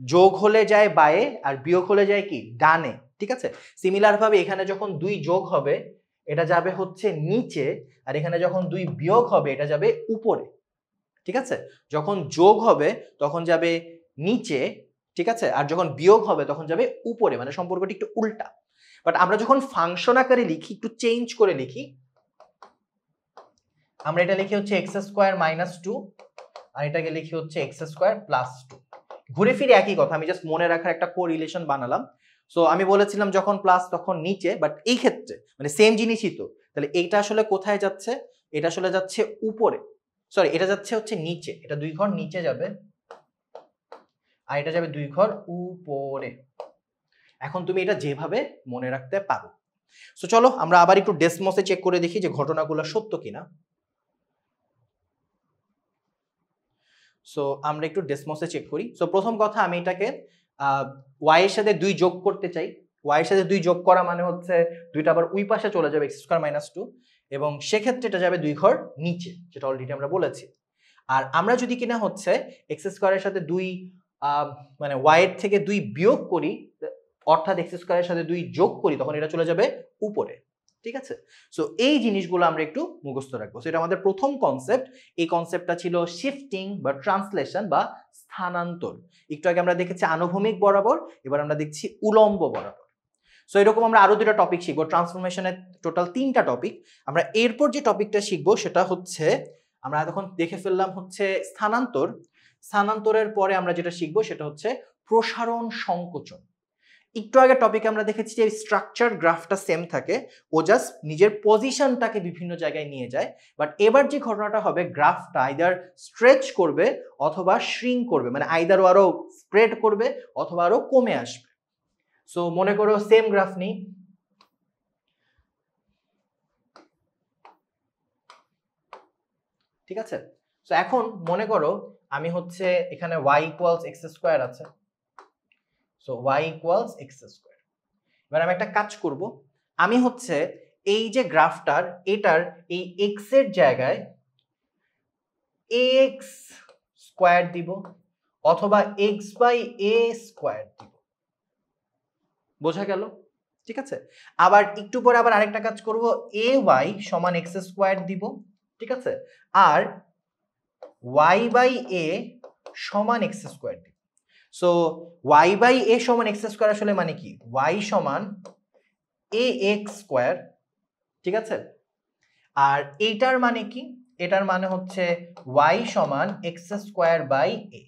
যোগ হলে যায় বায়ে, আর বিয়োগ হলে যায় কি ডানে, ঠিক আছে? সিমিলার ভাবে এখানে যখন 2 যোগ হবে এটা যাবে হচ্ছে নিচে, আর এখানে যখন 2 বিয়োগ হবে এটা যাবে উপরে, ঠিক আছে? যখন যোগ হবে তখন যাবে নিচে, ঠিক আছে, আর যখন বিয়োগ হবে তখন যাবে উপরে, মানে সম্পর্কটি একটু উল্টা। বাট আমরা যখন ফাংশন আকারে লিখি, একটু চেঞ্জ করে লিখি, আমরা এটা লিখি হচ্ছে এক্স স্কোয়ার মাইনাস 2, আর এটাকে লিখি হচ্ছে এক্স স্কোয়ার প্লাস 2। ঘুরে ফিরে একই কথা, আমি জাস্ট মনে রাখার একটা কোরিলেশন বানালাম। সো আমি বলেছিলাম যখন প্লাস তখন নিচে, বাট এই ক্ষেত্রে মানে সেম জিনিসই তো, তাহলে এইটা আসলে কোথায় যাচ্ছে? এটা আসলে যাচ্ছে উপরে, সরি এটা যাচ্ছে হচ্ছে নিচে, এটা 2 ঘর নিচে যাবে, আর এটা যাবে 2 ঘর উপরে। এখন তুমি এটা যেভাবে মনে রাখতে পারো। সো চলো আমরা আবার একটু ডেসমসে চেক করে দেখি যে ঘটনাগুলো সত্য কিনা। সো আমরা একটু ডেসমসে চেক করি। সো প্রথম কথা, আমি এটাকে y এর সাথে 2 যোগ করতে চাই। y এর সাথে 2 যোগ করা মানে হচ্ছে 2টা আবার ওই পাশে চলে যাবে, x স্কয়ার মাইনাস 2, এবং সেক্ষেত্রে এটা যাবে 2 ঘর নিচে, যেটা অলরেডি আমরা বলেছি। আর আমরা যদি কিনা হচ্ছে x স্কয়ারের সাথে 2 মানে y এর থেকে 2 বিয়োগ করি, অর্থাৎ x স্কয়ারের সাথে 2 যোগ করি, তখন এটা চলে যাবে উপরে, ঠিক আছে। সো এই জিনিসগুলো আমরা একটু মুখস্থ রাখবো। সো এটা আমাদের প্রথম কনসেপ্ট। এই কনসেপ্টটা ছিল শিফটিং বা ট্রান্সলেশন বা স্থানান্তর। একটু আগে আমরা দেখেছি আনুভূমিক বরাবর, এবার আমরা দেখছি উলম্ব বরাবর। সো এরকম আমরা আরো 2টা টপিক শিখবো। ট্রান্সফরমেশনের টোটাল 3টা টপিক। আমরা এরপর যে টপিকটা শিখবো সেটা হচ্ছে, আমরা এতক্ষণ দেখে ফেললাম হচ্ছে স্থানান্তর। স্থানান্তরের পরে আমরা যেটা শিখবো সেটা হচ্ছে প্রসারণ সংকোচন। একটু আগে টপিকে আমরা দেখেছি যে স্ট্রাকচার গ্রাফটা সেম থাকে, ও জাস্ট নিজের পজিশনটাকে বিভিন্ন জায়গায় নিয়ে যায়। বাট এবার যে ঘটনাটা হবে, গ্রাফটা আইদার স্ট্রেচ করবে অথবা শ্রিঙ্ক করবে, মানে আইদার আরো স্প্রেড করবে অথবা আরো কমে আসবে। সো মনে করো সেম গ্রাফ নেই, ঠিক আছে। সো এখন মনে করো আমি হচ্ছে এখানে y ইকুয়ালস এক্স স্কোয়ার আছে, so y equals x square. এবার আমি একটা কাজ করব, আমি হচ্ছে এই যে গ্রাফটার এটার এই x এর জায়গায় ax স্কয়ার দিব অথবা x বাই a স্কয়ার দিব। বোঝা গেল? ঠিক আছে। আবার একটু পরে আবার আরেকটা কাজ করব, ay সমান x স্কয়ার দিব, ঠিক আছে, আর y বাই a সমান x স্কয়ার দিব। সো y বাই a সমান x স্কয়ার আসলে মানে কি? y সমান ax স্কয়ার, ঠিক আছে। আর এইটার মানে কি? এটার মানে হচ্ছে y সমান x square by a।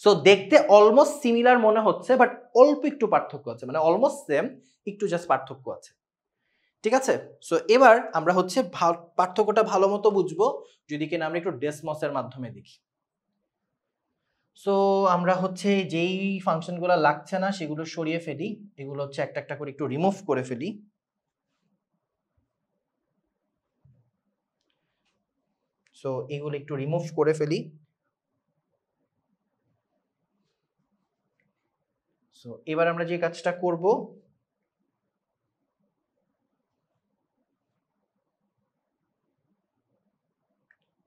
So দেখতে অলমোস্ট সিমিলার মনে হচ্ছে, বাট অল্প একটু পার্থক্য আছে, মানে অলমোস্ট সেম, একটু জাস্ট পার্থক্য আছে, ঠিক আছে। সো এবার আমরা হচ্ছে পার্থক্যটা ভালো মতো বুঝবো যদি কিনা আমরা একটু ডেসমসের মাধ্যমে দেখি। সো আমরা হচ্ছে যেই ফাংশনগুলো লাগছে না সেগুলো সরিয়ে ফেলি, এগুলো হচ্ছে একটা একটা করে একটু রিমুভ করে ফেলি। সো এগুলো একটু রিমুভ করে ফেলি। সো এবার আমরা যে কাজটা করব,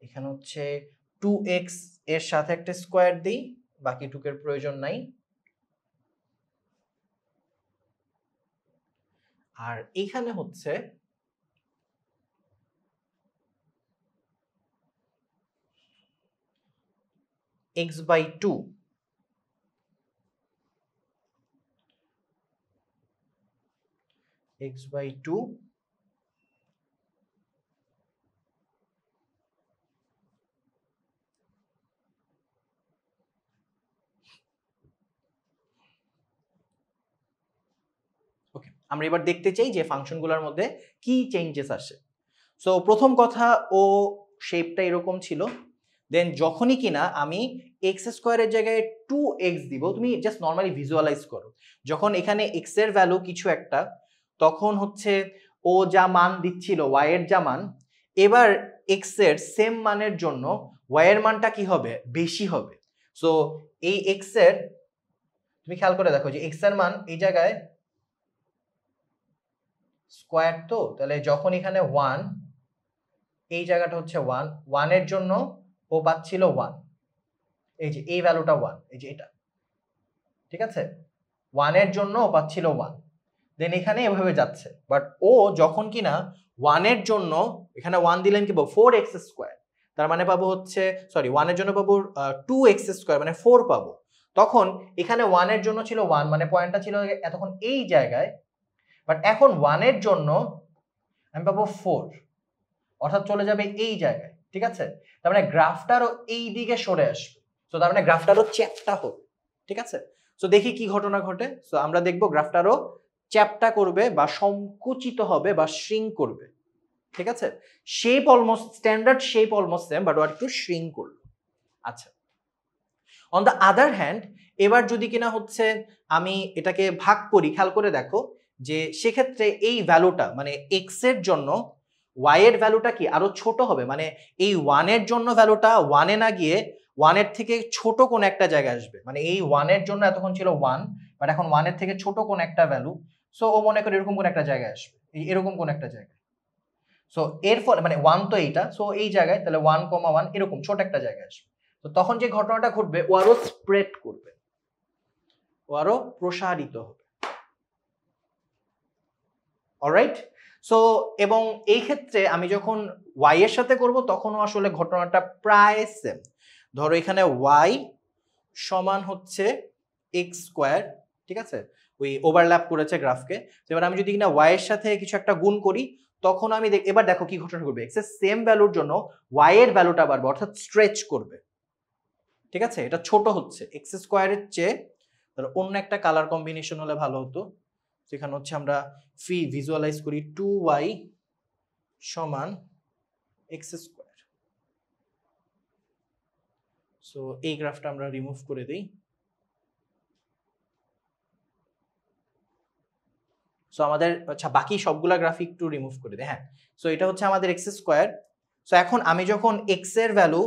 এখানে হচ্ছে 2x এর সাথে একটা স্কয়ার দেই, বাকি টুকের প্রয়োজন নাই। আর এখানে হচ্ছে x বাই 2, x বাই 2 ওকে। আমরা এবার দেখতে চাই যে ফাংশনগুলোর মধ্যে কি চেঞ্জেস আসে। সো প্রথম কথা, ও শেপটা এরকম ছিল, দেন যখনই কিনা আমি এক্স স্কোয়ারের জায়গায় 2x দিব, তুমি জাস্ট নর্মালি ভিজুয়ালাইজ করো, যখন এখানে x এর ভ্যালু কিছু একটা, তখন হচ্ছে ও যা মান দিচ্ছিল y এর যা মান, এবার x এর সেম মানের জন্য y এর মানটা কি হবে? বেশি হবে। সো এই x এর, তুমি খেয়াল করে দেখো যে x এর মান এই জায়গায় স্কোয়ার, তো তাহলে যখন এখানে 1, এই জায়গাটা হচ্ছে 1, 1 এর জন্য ও পাচ্ছিল 1, এই যে এই ভ্যালুটা 1, এই যে এটা, ঠিক আছে, 1 এর জন্য ও পাচ্ছিল 1, দেন এখানে এভাবে যাচ্ছে। বাট ও যখন কিনা 1 এর জন্য এখানে 1 দিলেন কি 4x স্কয়ার, তার মানে পাবো হচ্ছে সরি 1 এর জন্য পাবো 2x² মানে 4 পাবো। তখন এখানে 1 এর জন্য ছিল 1 মানে পয়েন্টটা ছিল এতক্ষণ এই জায়গায়, বাট এখন 1 এর জন্য আমি পাবো 4, অর্থাৎ চলে যাবে এই জায়গায়। ঠিক আছে, তার মানে গ্রাফটারও এই দিকে সরে আসবে। তো তার মানে গ্রাফটারও চ্যাপ্টা হবে। ঠিক আছে, সো দেখি কি ঘটনা ঘটে। সো আমরা দেখবো গ্রাফটারও চ্যাপ্টা করবে বা সংকুচিত হবে বা শ্রিঙ্ক করবে। ঠিক আছে, shape almost standard shape almost same, but ও একটু শ্রিঙ্ক করলো। আচ্ছা, অন দ্য আদার হ্যান্ড এবার যদি কিনা হচ্ছে আমি এটাকে ভাগ করি, খেয়াল করে দেখো যে সেক্ষেত্রে এই ভ্যালুটা মানে এক্স এর জন্য ওয়াই এর ভ্যালুটা কি আরো ছোট হবে, মানে এই 1 এর জন্য ভ্যালুটা 1 এ না গিয়ে 1 এর থেকে ছোট কোন একটা জায়গায় আসবে। মানে এই 1 এর জন্য এতক্ষণ ছিল 1, বাট এখন 1 এর থেকে ছোট কোন একটা ভ্যালু। সো ও মনে করে এরকম কোন একটা জায়গায় আসবে, এরকম কোন একটা জায়গায়। সো এর ফলে মানে 1 তো এইটা, সো এই জায়গায় তাহলে 1,1 এরকম ছোট একটা জায়গায় আসবে। তো তখন যে ঘটনাটা ঘটবে ও আরো স্প্রেড করবে, ও আরো প্রসারিত হবে। অলরাইট, সো এবং এই ক্ষেত্রে আমি যখন ওয়াই এর সাথে করব তখনও আসলে ঘটনাটা প্রায় সেম। ধরো এখানে ওয়াই সমান হচ্ছে x², ঠিক আছে, ওই ওভারল্যাপ করেছে গ্রাফকে। এবার আমি যদি কিনা ওয়াই এর সাথে কিছু একটা গুণ করি তখন আমি এবার দেখো কি ঘটনা ঘটবে, এক্স এর সেম ভ্যালুর জন্য ওয়াই এর ভ্যালুটা বাড়বে, অর্থাৎ স্ট্রেচ করবে। ঠিক আছে, এটা ছোট হচ্ছে x² এর চেয়ে। অন্য একটা কালার কম্বিনেশন হলে ভালো হতো। সেখানে হচ্ছে আমরা ভিজুয়ালাইজ করি 2y সমান x²। সো এই গ্রাফটা আমরা রিমুভ করে দিই। সো আমাদের আচ্ছা বাকি সবগুলা গ্রাফিক একটু রিমুভ করে দিই। হ্যাঁ, সো এটা হচ্ছে আমাদের x²। সো এখন আমি যখন x এর ভ্যালু,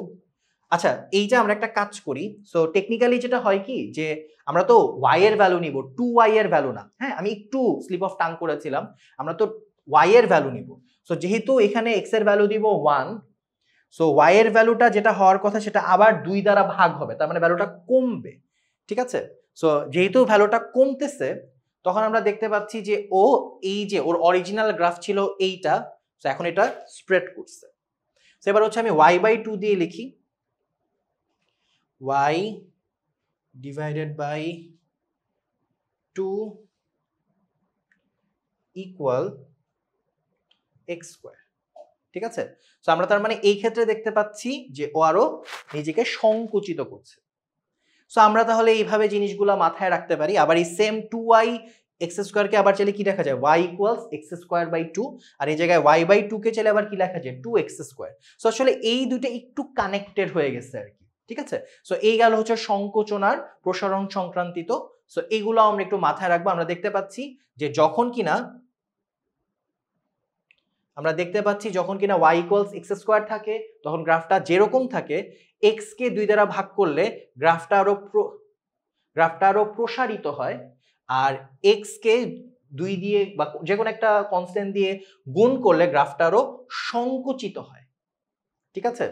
আচ্ছা এইটা আমরা একটা কাজ করি। সো টেকনিক্যালি যেটা হয় কি যে আমরা তো y এর ভ্যালু নিব, 2y এর ভ্যালু না। হ্যাঁ, আমি একটু স্লিপ অফ টাং করেছিলাম, আমরা তো y এর ভ্যালু নিব। সো যেহেতু এখানে x এর ভ্যালু দিব 1, সো y এর ভ্যালুটা যেটা হওয়ার কথা সেটা আবার 2 দ্বারা ভাগ হবে, তার মানে ভ্যালুটা কমবে। ঠিক আছে, সো যেহেতু ভ্যালুটা কমতেছে তখন আমরা দেখতে পাচ্ছি যে ও এই যে ওর অরিজিনাল গ্রাফ ছিল এইটা, সো এখন এটা স্প্রেড করছে। সো এবার হচ্ছে আমি y/2 দিয়ে লিখি, y divided by 2 equal x²। ঠিক আছে, সো আমরা তার মানে এই ক্ষেত্রে দেখতে পাচ্ছি যে ও আরো নিজেকে সংকুচিত করছে। সো আমরা তাহলে এইভাবে জিনিসগুলো মাথায় রাখতে পারি। আবার এই সেম 2y x² কে আবার চাইলে কি লেখা যায়, y equals x²/2, আর এই জায়গায় y/2 কে চাইলে আবার কি লেখা যায়, 2x²। সো আসলে এই দুটো একটু কানেক্টেড হয়ে গেছে আর কি। ঠিক আছে, সো এই গেল হচ্ছে সংকোচন আর প্রসারণ সংক্রান্তিত। সো এইগুলো আমরা একটু মাথায় রাখবো। আমরা দেখতে পাচ্ছি যে যখন কিনা y equals x² থাকে তখন গ্রাফটা যেরকম থাকে, x কে 2 দ্বারা ভাগ করলে গ্রাফটা আরো প্রসারিত হয়, আর x কে 2 দিয়ে বা যে কোনো একটা কনস্ট্যান্ট দিয়ে গুণ করলে গ্রাফটা আরো সংকুচিত হয়। ঠিক আছে,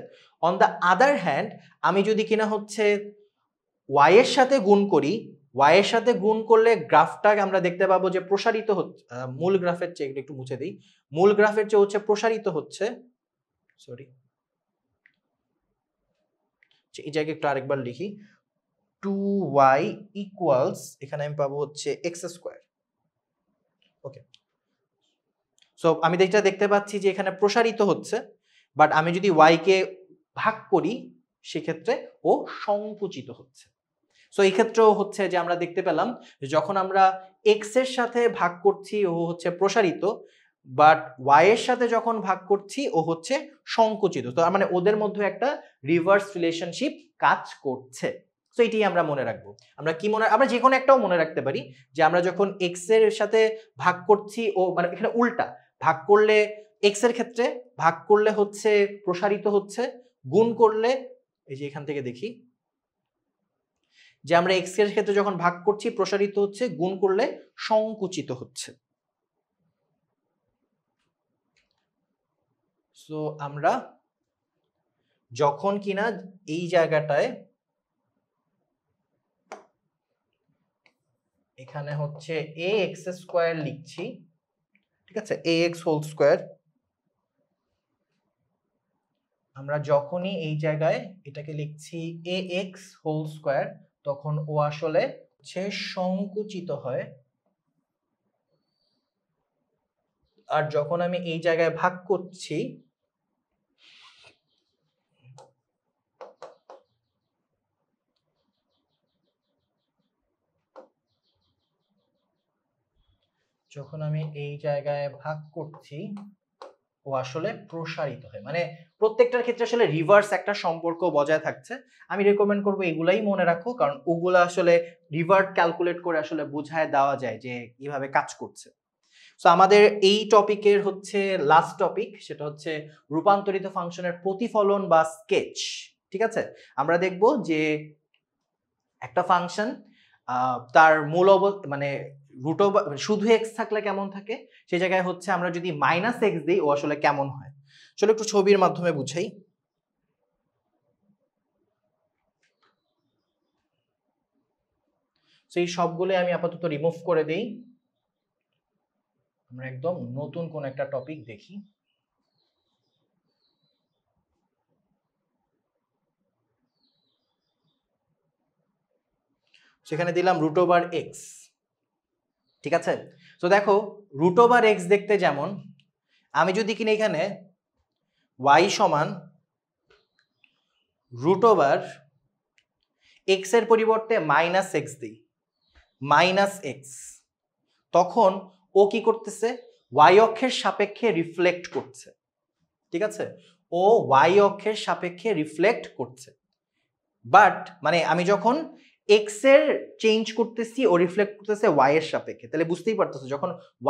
অন দ্য আদার হ্যান্ড আমি যদি কিনা হচ্ছে y এর সাথে গুণ করি, y এর সাথে গুণ করলে গ্রাফটাকে আমরা দেখতে পাবো যে প্রসারিত হচ্ছে, মূল গ্রাফের চেয়ে একটু মুছে দিই, মূল গ্রাফের চেয়ে হচ্ছে প্রসারিত হচ্ছে। সরি, এই জায়গায় একটু আরেকবার লিখি, 2y equals এখানে আমি পাবো হচ্ছে x²। ওকে, সো আমি দেখতে পাচ্ছি যে এখানে প্রসারিত হচ্ছে, বাট আমি যদি y কে ভাগ করি সেক্ষেত্রে ও সংকুচিত হচ্ছে। সো এই ক্ষেত্রেও হচ্ছে যে আমরা দেখতে পেলাম যে যখন আমরা x এর সাথে ভাগ করছি ও হচ্ছে প্রসারিত, বাট y এর সাথে যখন ভাগ করছি ও হচ্ছে সংকুচিত। তো মানে ওদের মধ্যে একটা রিভার্স রিলেশনশিপ কাজ করছে। সো এটাই আমরা মনে রাখবো। আমরা যে কোনো একটাও মনে রাখতে পারি যে আমরা যখন x এর সাথে ভাগ করছি ও মানে এখানে উল্টা, ভাগ করলে x এর ক্ষেত্রে ভাগ করলে হচ্ছে প্রসারিত হচ্ছে, গুণ করলে এই যে এখান থেকে দেখি যে আমরা x এর ক্ষেত্রে যখন ভাগ করছি প্রসারিত হচ্ছে, গুণ করলে সংকুচিত হচ্ছে। সো আমরা যখন কিনা এই জায়গাটায় এখানে হচ্ছে ax² লিখছি, ঠিক আছে, ax² আমরা যখনই এই জায়গায় এটাকে লিখছি ax হোল স্কয়ার, তখন ও আসলে হচ্ছে সংকুচিত হয়, আর যখন আমি এই জায়গায় ভাগ করছি ও আসলে প্রসারিত হয়। মানে প্রত্যেকটার ক্ষেত্রে আসলে রিভার্স একটা সম্পর্ক বজায় থাকছে। আমি রেকমেন্ড করব এগুলাই মনে রাখো, কারণ ওগুলা আসলে রিভার্ট ক্যালকুলেট করে আসলে বুঝায় দেওয়া যায় যে কিভাবে কাজ করছে। সো আমাদের এই টপিকের হচ্ছে লাস্ট টপিক, সেটা হচ্ছে রূপান্তরিত ফাংশনের প্রতিফলন বা স্কেচ। ঠিক আছে, আমরা দেখব যে একটা ফাংশন তার মূল মানে রুট শুধু এক্স থাকলে কেমন থাকে, সেই জায়গায় হচ্ছে আমরা যদি মাইনাস এক্স দিই ও আসলে কেমন হয়। চলো একটু ছবির মাধ্যমে বুঝাই। সেই সবগুলো আমি আপাতত রিমুভ করে দেই, আমরা একদম নতুন কোন একটা টপিক দেখি। সেখানে দিলাম রুট ওভার এক্স। ঠিক আছে, তো দেখো রুট ওভার এক্স দেখতে যেমন, আমি যদি কিনা এখানে y সমান রুট ওভার এক্স এর পরিবর্তে মাইনাস এক্স দিই, মাইনাস এক্স, তখন ও কি করতেছে, y অক্ষের সাপেক্ষে রিফ্লেক্ট করছে। ঠিক আছে, ও y অক্ষের সাপেক্ষে রিফ্লেক্ট করছে, বাট মানে আমি যখন এক্স এর চেঞ্জ করতেছি ও রিফ্লেক্ট করতেছে y এর সাপেক্ষে, তাহলে বুঝতেই পারতেছো যখন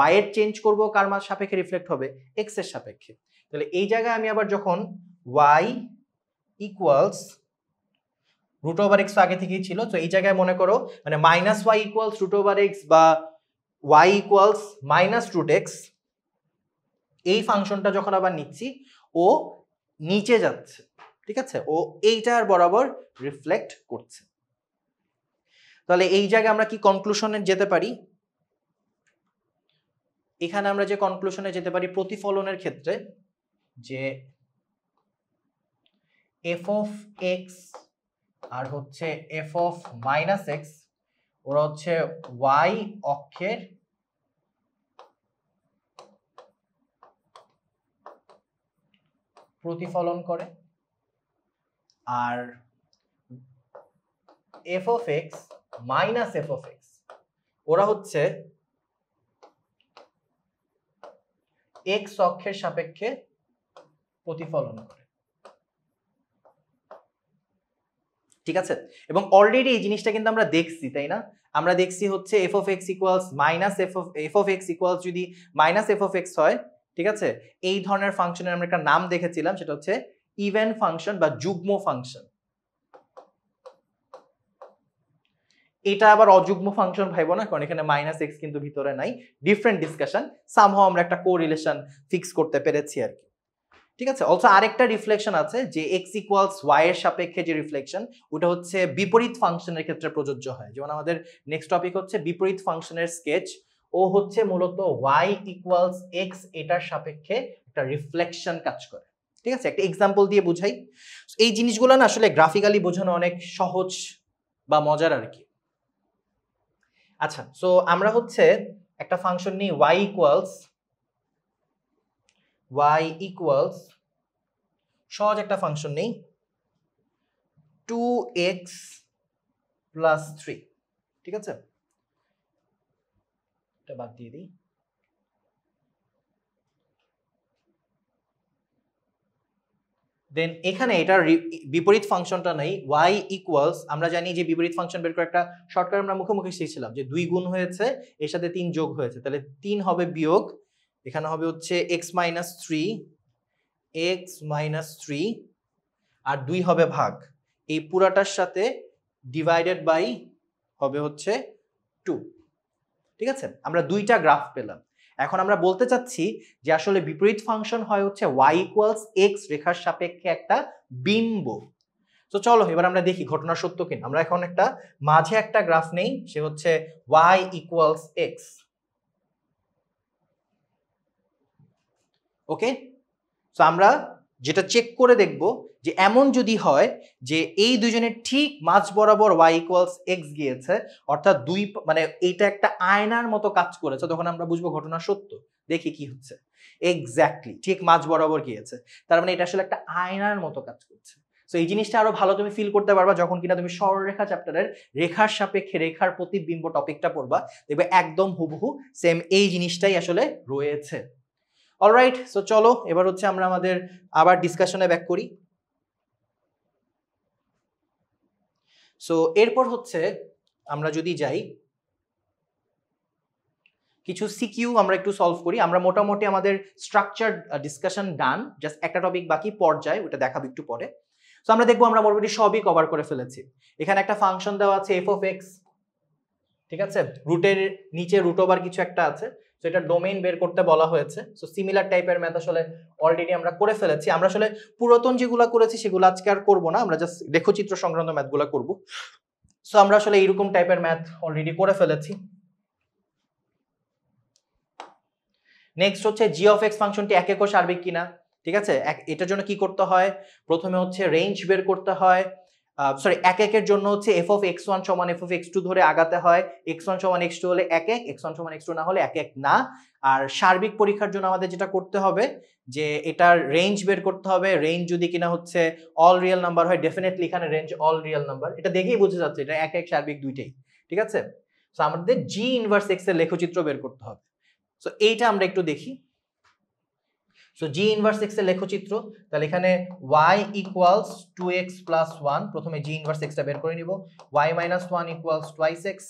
y এর চেঞ্জ করব কার সাপেক্ষে রিফ্লেক্ট হবে, এক্স এর সাপেক্ষে। তাহলে এই জায়গায় আমি আবার যখন y equals root over x আগে থেকেই ছিল, তো এই জায়গায় মনে করো মানে minus y equals root over x বা y equals minus root x, এই ফাংশনটা যখন আবার নিচ্ছি ও নিচে যাচ্ছে। ঠিক আছে, ও এইটার বরাবর রিফ্লেক্ট করছে। তাহলে এই জায়গায় আমরা কি কনক্লুশনে যেতে পারি, এখানে আমরা যে কনক্লুশনে যেতে পারি প্রতিফলনের ক্ষেত্রে, যে এফ অফ এক্স আর হচ্ছে এফ অফ মাইনাস এক্স, ওরা হচ্ছে ওয়াই অক্ষের প্রতিফলন করে, আর f of x minus f of x ওরা হচ্ছে এক্স অক্ষের সাপেক্ষে প্রতিফলন করে। ঠিক আছে, এবং অলরেডি এই জিনিসটা কিন্তু আমরা দেখছি, তাই না? আমরা দেখছি হচ্ছে F of x equals minus f of x equals যদি মাইনাস এফ অফ এক্স হয়, ঠিক আছে, এই ধরনের ফাংশনের আমরা একটা নাম দেখেছিলাম, সেটা হচ্ছে ইভেন ফাংশন বা যুগ্ম ফাংশন। এটা আবার অযুগ্ম ফাংশন ভাইবো না, কারণ এখানে মাইনাস এক্স কিন্তু ভিতরে নাই। ডিফারেন্ট ডিসকাশন, সামহাও আমরা একটা কোরিলেশন ফিক্স করতে পেরেছি আর কি। ঠিক আছে, অলসো আরেকটা রিফ্লেকশন আছে যে এক্স ইকুয়ালস ওয়াই এর সাপেক্ষে যে রিফ্লেকশন, ওটা হচ্ছে বিপরীত ফাংশনের ক্ষেত্রে প্রযোজ্য হয়। যেমন আমাদের নেক্সট টপিক হচ্ছে বিপরীত ফাংশনের স্কেচ, ও হচ্ছে মূলত ওয়াই ইকুয়ালস এক্স এটার সাপেক্ষে একটা রিফ্লেকশন কাজ করে। ঠিক আছে, একটা এক্সাম্পল দিয়ে বুঝাই। এই জিনিসগুলো না আসলে গ্রাফিক্যালি বোঝানো অনেক সহজ বা মজার আর কি। আচ্ছা, সো আমরা হচ্ছে একটা ফাংশন নিই y ইকুয়ালস সহজ একটা ফাংশন নেই 2x প্লাস 3। ঠিক আছে, এটা বাদ দিয়ে দিই। দেন এখানে এটার বিপরীত ফাংশনটা নেই y ইকুয়ালস, আমরা জানি যে বিপরীত ফাংশন বের করে একটা শর্টকাট আমরা মুখোমুখি শিখছিলাম যে 2 গুণ হয়েছে এর সাথে 3 যোগ হয়েছে, তাহলে 3 হবে বিয়োগ, এখানে হবে হচ্ছে x মাইনাস 3 আর 2 হবে ভাগ, এই পুরাটার সাথে ডিভাইডেড বাই হবে হচ্ছে 2। ঠিক আছে, আমরা দুইটা গ্রাফ পেলাম। এখন আমরা বলতে চাচ্ছি যে আসলে বিপরীত ফাংশন হয় হচ্ছে y ইকুয়ালস x রেখার সাপেক্ষে একটা বিম্ব। তো চলো এবার আমরা দেখি ঘটনা সত্য কিনা। আমরা এখন একটা মাঝে একটা গ্রাফ নেই, সে হচ্ছে y ইকুয়ালস x। ওকে, তো আমরা যেটা চেক করে দেখব যে এমন যদি হয় যে এই দুজনের ঠিক মাঝ বরাবর y ইকুয়ালস x গিয়েছে, অর্থাৎ দুই মানে এইটা একটা আয়নার মতো কাজ করেছে, তখন আমরা বুঝবো ঘটনা সত্য। দেখি কি হচ্ছে। এক্স্যাক্টলি ঠিক মাঝ বরাবর গিয়েছে, তার মানে এটা আসলে একটা আয়নার মতো কাজ করছে। সো এই জিনিসটা আরো ভালো তুমি ফিল করতে পারবা যখন কিনা তুমি সরলরেখা চ্যাপ্টারের রেখার সাপেক্ষে রেখার প্রতিবিম্ব টপিকটা পড়বা, দেখবে একদম হুবহু সেম এই জিনিসটাই আসলে রয়েছে। অলরাইট, সো চলো এবার হচ্ছে আমরা আমাদের আবার ডিসকাশনে ব্যাক করি। সো এরপর হচ্ছে আমরা যদি যাই কিছু সিকিউ আমরা একটু সলভ করি। আমরা মোটামুটি আমাদের স্ট্রাকচার ডিসকাশন ডান, জাস্ট একটা টপিক বাকি পর্যায়ে, ওটা দেখাবো একটু পরে। সো আমরা দেখবো আমরা মোটামুটি সবই কভার করে ফেলেছি। এখানে একটা ফাংশন দেওয়া আছে এফ অফ এক্স, ঠিক আছে, রুটের নিচে রুট ওভার কিছু একটা আছে, সো এটা ডোমেইন বের করতে বলা হয়েছে। সো সিমিলার টাইপের ম্যাথ আসলে অলরেডি আমরা করে ফেলেছি। আমরা আসলে পুরাতন যেগুলো করেছি সেগুলো আজকে আর করবো না, আমরা জাস্ট রেখচিত্র সংক্রান্ত ম্যাথগুলো করব। সো আমরা আসলে এইরকম টাইপের ম্যাথ অলরেডি করে ফেলেছি। নেক্সট হচ্ছে জি অফ এক্স ফাংশনটি একক ও সার্বিক কিনা, ঠিক আছে। এটার জন্য কি করতে হয়, প্রথমে হচ্ছে রেঞ্জ বের করতে হয়, সরি এক একের জন্য হচ্ছে এফ অফ এক্স ওয়ান সমান এফ অফ এক্স টু ধরে আগাতে হয়, এক্স ওয়ান সমান এক্স টু হলে এক এক, এক্স ওয়ান সমান এক্স টু না হলে এক এক না। আর সার্বিক পরীক্ষার জন্য আমাদের যেটা করতে হবে যে এটার রেঞ্জ বের করতে হবে, রেঞ্জ যদি কিনা হচ্ছে অল রিয়েল নাম্বার হয়, ডেফিনেটলি এখানে রেঞ্জ অল রিয়েল নাম্বার, এটা দেখেই বোঝা যাচ্ছে এটা এক এক সার্বিক দুইটাই, ঠিক আছে। সো আমাদের জি ইনভার্স এক্স এর লেখচিত্র বের করতে হবে। সো এইটা আমরা একটু দেখি। সো জি ইনভার্স এক্স এর লেখচিত্র, তাহলে এখানে y ইকুয়ালস 2x প্লাস 1, প্রথমে জি ইনভার্স এক্স টা বের করে নিব, y minus 1 equals twice x,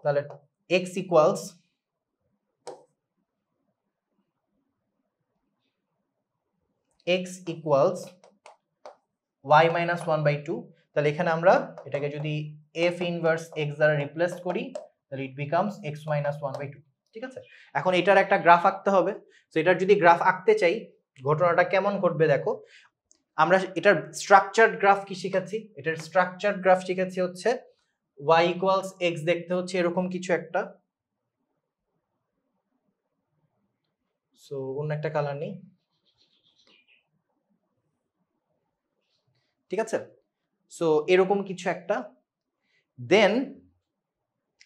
তাহলে x ইকুয়ালস y মাইনাস 1/2। তাহলে এখানে আমরা এটাকে যদি f ইনভার্স x দ্বারা রিপ্লেস করি তাহলে ইট বিকামস x মাইনাস 1/2, ঠিক আছে। এখন এটার একটা গ্রাফ আঁকতে হবে। তো এটার যদি গ্রাফ আঁকতে চাই ঘটনাটা কেমন ঘটবে দেখো। আমরা এটার স্ট্রাকচারড গ্রাফ কি শিখেছি, এটার স্ট্রাকচারড গ্রাফ শিখেছি হচ্ছে y ইকুয়ালস x দেখতে হচ্ছে এরকম কিছু একটা। সো অন্য একটা কালার নেই, ঠিক আছে। সো এরকম কিছু একটা, দেন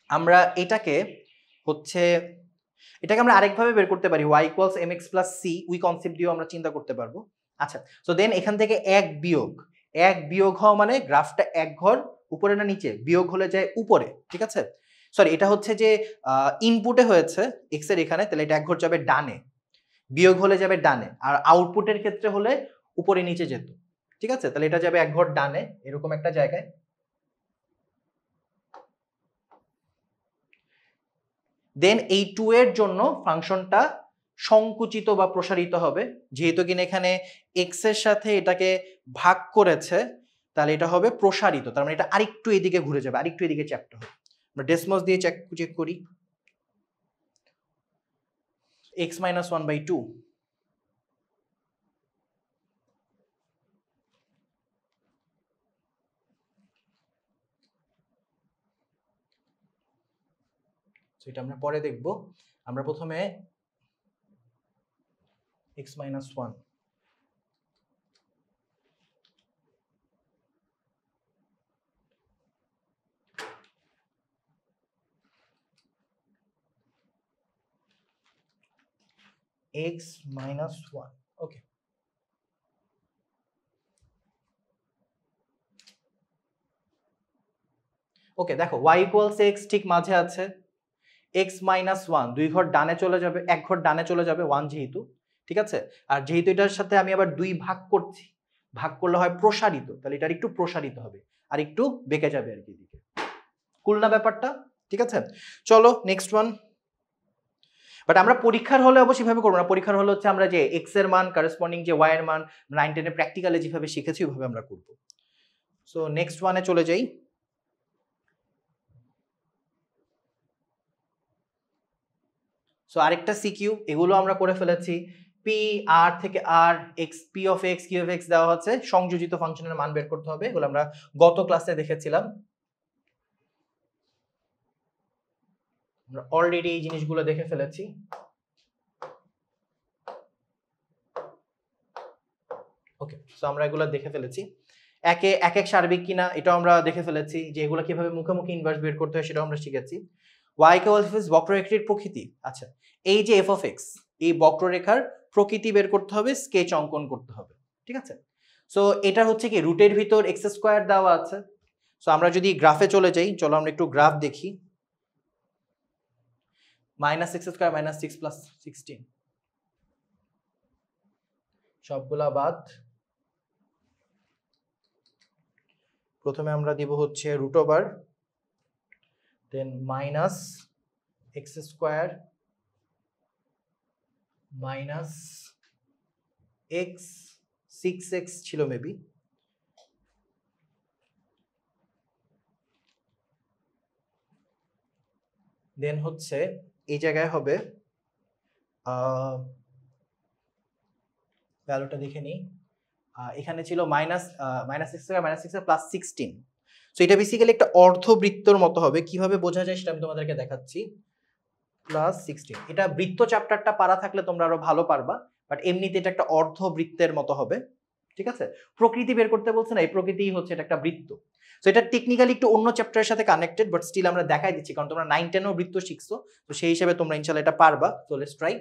আমরা এটাকে হচ্ছে এটাকে আমরা আরেকভাবে বের করতে পারি, y equals mx plus c, ওই কনসেপ্ট দিয়েও আমরা চিন্তা করতে পারবো। আচ্ছা, সো দেন এখান থেকে এক বিয়োগ হওয়া মানে গ্রাফটা এক ঘর উপরে না নিচে, বিয়োগ হলে যায় উপরে, ঠিক আছে। সরি, এটা হচ্ছে যে ইনপুটে হয়েছে x এর এখানে, তাহলে এটা এক ঘর যাবে ডানে, বিয়োগ হলে যাবে ডানে, আর আউটপুটের ক্ষেত্রে হলে উপরে নিচে যেত, ঠিক আছে। তাহলে এটা যাবে এক ঘর ডানে এরকম একটা জায়গায়। দেন এই 2 এর জন্য ফাংশনটা সংকুচিত বা প্রসারিত হবে, যেহেতু কিনা এখানে x এর সাথে এটাকে ভাগ করেছে, তাহলে এটা হবে প্রসারিত, তার মানে এটা আরেকটু এদিকে ঘুরে যাবে, আরেকটু এদিকে চ্যাপ্টা হবে। আমরা ডেসমস দিয়ে চেক করি, x মাইনাস 1/2, এটা আমরা পরে দেখব। আমরা প্রথমে x মাইনাস 1, x মাইনাস 1, ওকে। ওকে দেখো y ইকুয়ালস x ঠিক মাঝে আছে, x মাইনাস 1 দুই ঘর ডানে চলে যাবে, এক ঘর ডানে চলে যাবে 1 যেহেতু, ঠিক আছে। আর যেহেতু এটার সাথে আমি আবার 2 ভাগ করছি, ভাগ করলে হয় প্রসারিত, তাহলে এটা একটু প্রসারিত হবে আর একটু বেঁকে যাবে আর কি দিকে। কুল না ব্যাপারটা, ঠিক আছে। চলো নেক্সট ওয়ান। বাট আমরা পরীক্ষার হলে অবশ্যই ভাবে করবো না, পরীক্ষার হলে হচ্ছে আমরা যে x এর মান করেসপন্ডিং যে y এর মান 9 10 এ প্র্যাকটিক্যালি যেভাবে শিখেছি ওইভাবে আমরা করব। সো নেক্সট ওয়ানে চলে যাই। সো আরেকটা সিকিউ, এগুলো আমরা করে ফেলেছি। পি আর থেকে R x, P of x Q of x দেওয়া হচ্ছে, সংযোজিত ফাংশনের মান বের করতে হবে, এগুলো আমরা গত ক্লাসে দেখেছিলাম। আমরা অলরেডি এই জিনিসগুলো দেখে ফেলেছি। ওকে, সো আমরা এগুলো দেখে ফেলেছি। এক এক সার্বিক কিনা এটাও আমরা দেখে ফেলেছি, যে এগুলো কিভাবে মুখোমুখি ইনভার্স বের করতে হয় সেটাও আমরা শিখেছি। y ইকুয়ালস বক্ররেখাটির প্রকৃতি। আচ্ছা, এই যে f of x, এই বক্ররেখার প্রকৃতি বের করতে হবে, স্কেচ অঙ্কন করতে হবে। ঠিক আছে, সো এটা হচ্ছে কি রুটের ভিতর x স্কয়ার দেওয়া আছে। সো আমরা যদি গ্রাফে চলে যাই, চলো আমরা একটু গ্রাফ দেখি। Minus x square minus 6 plus 16, সবগুলা বাদ। প্রথমে আমরা দিব হচ্ছে root over, then minus x square minus x 6x ছিল মেবি, দেন হচ্ছে এই জায়গায় হবে ভ্যালুটা দেখে নিই। এখানে ছিল minus x square minus 6 plus 16। So এটা বেসিক্যালি একটা অর্ধবৃত্তর মতো হবে। কিভাবে বোঝা যায় সেটা আমি তোমাদেরকে দেখাচ্ছি। প্লাস 16, এটা বৃত্ত চ্যাপ্টারটা পারা থাকলে তোমরা আরো ভালো পারবা, বাট এমনিতে এটা একটা অর্ধবৃত্তের মতো হবে। ঠিক আছে, প্রকৃতি বের করতে বলছে না, এই প্রকৃতিই হচ্ছে এটা একটা বৃত্ত। সো এটা টেকনিক্যালি একটু অন্য চ্যাপ্টারের সাথে কানেক্টেড, বাট স্টিল আমরা দেখাই দিচ্ছি কারণ তোমরা 9 10 বৃত্ত শিখছো, তো সেই হিসেবে তোমরা ইনশাআল্লাহ এটা পারবা। So let's try.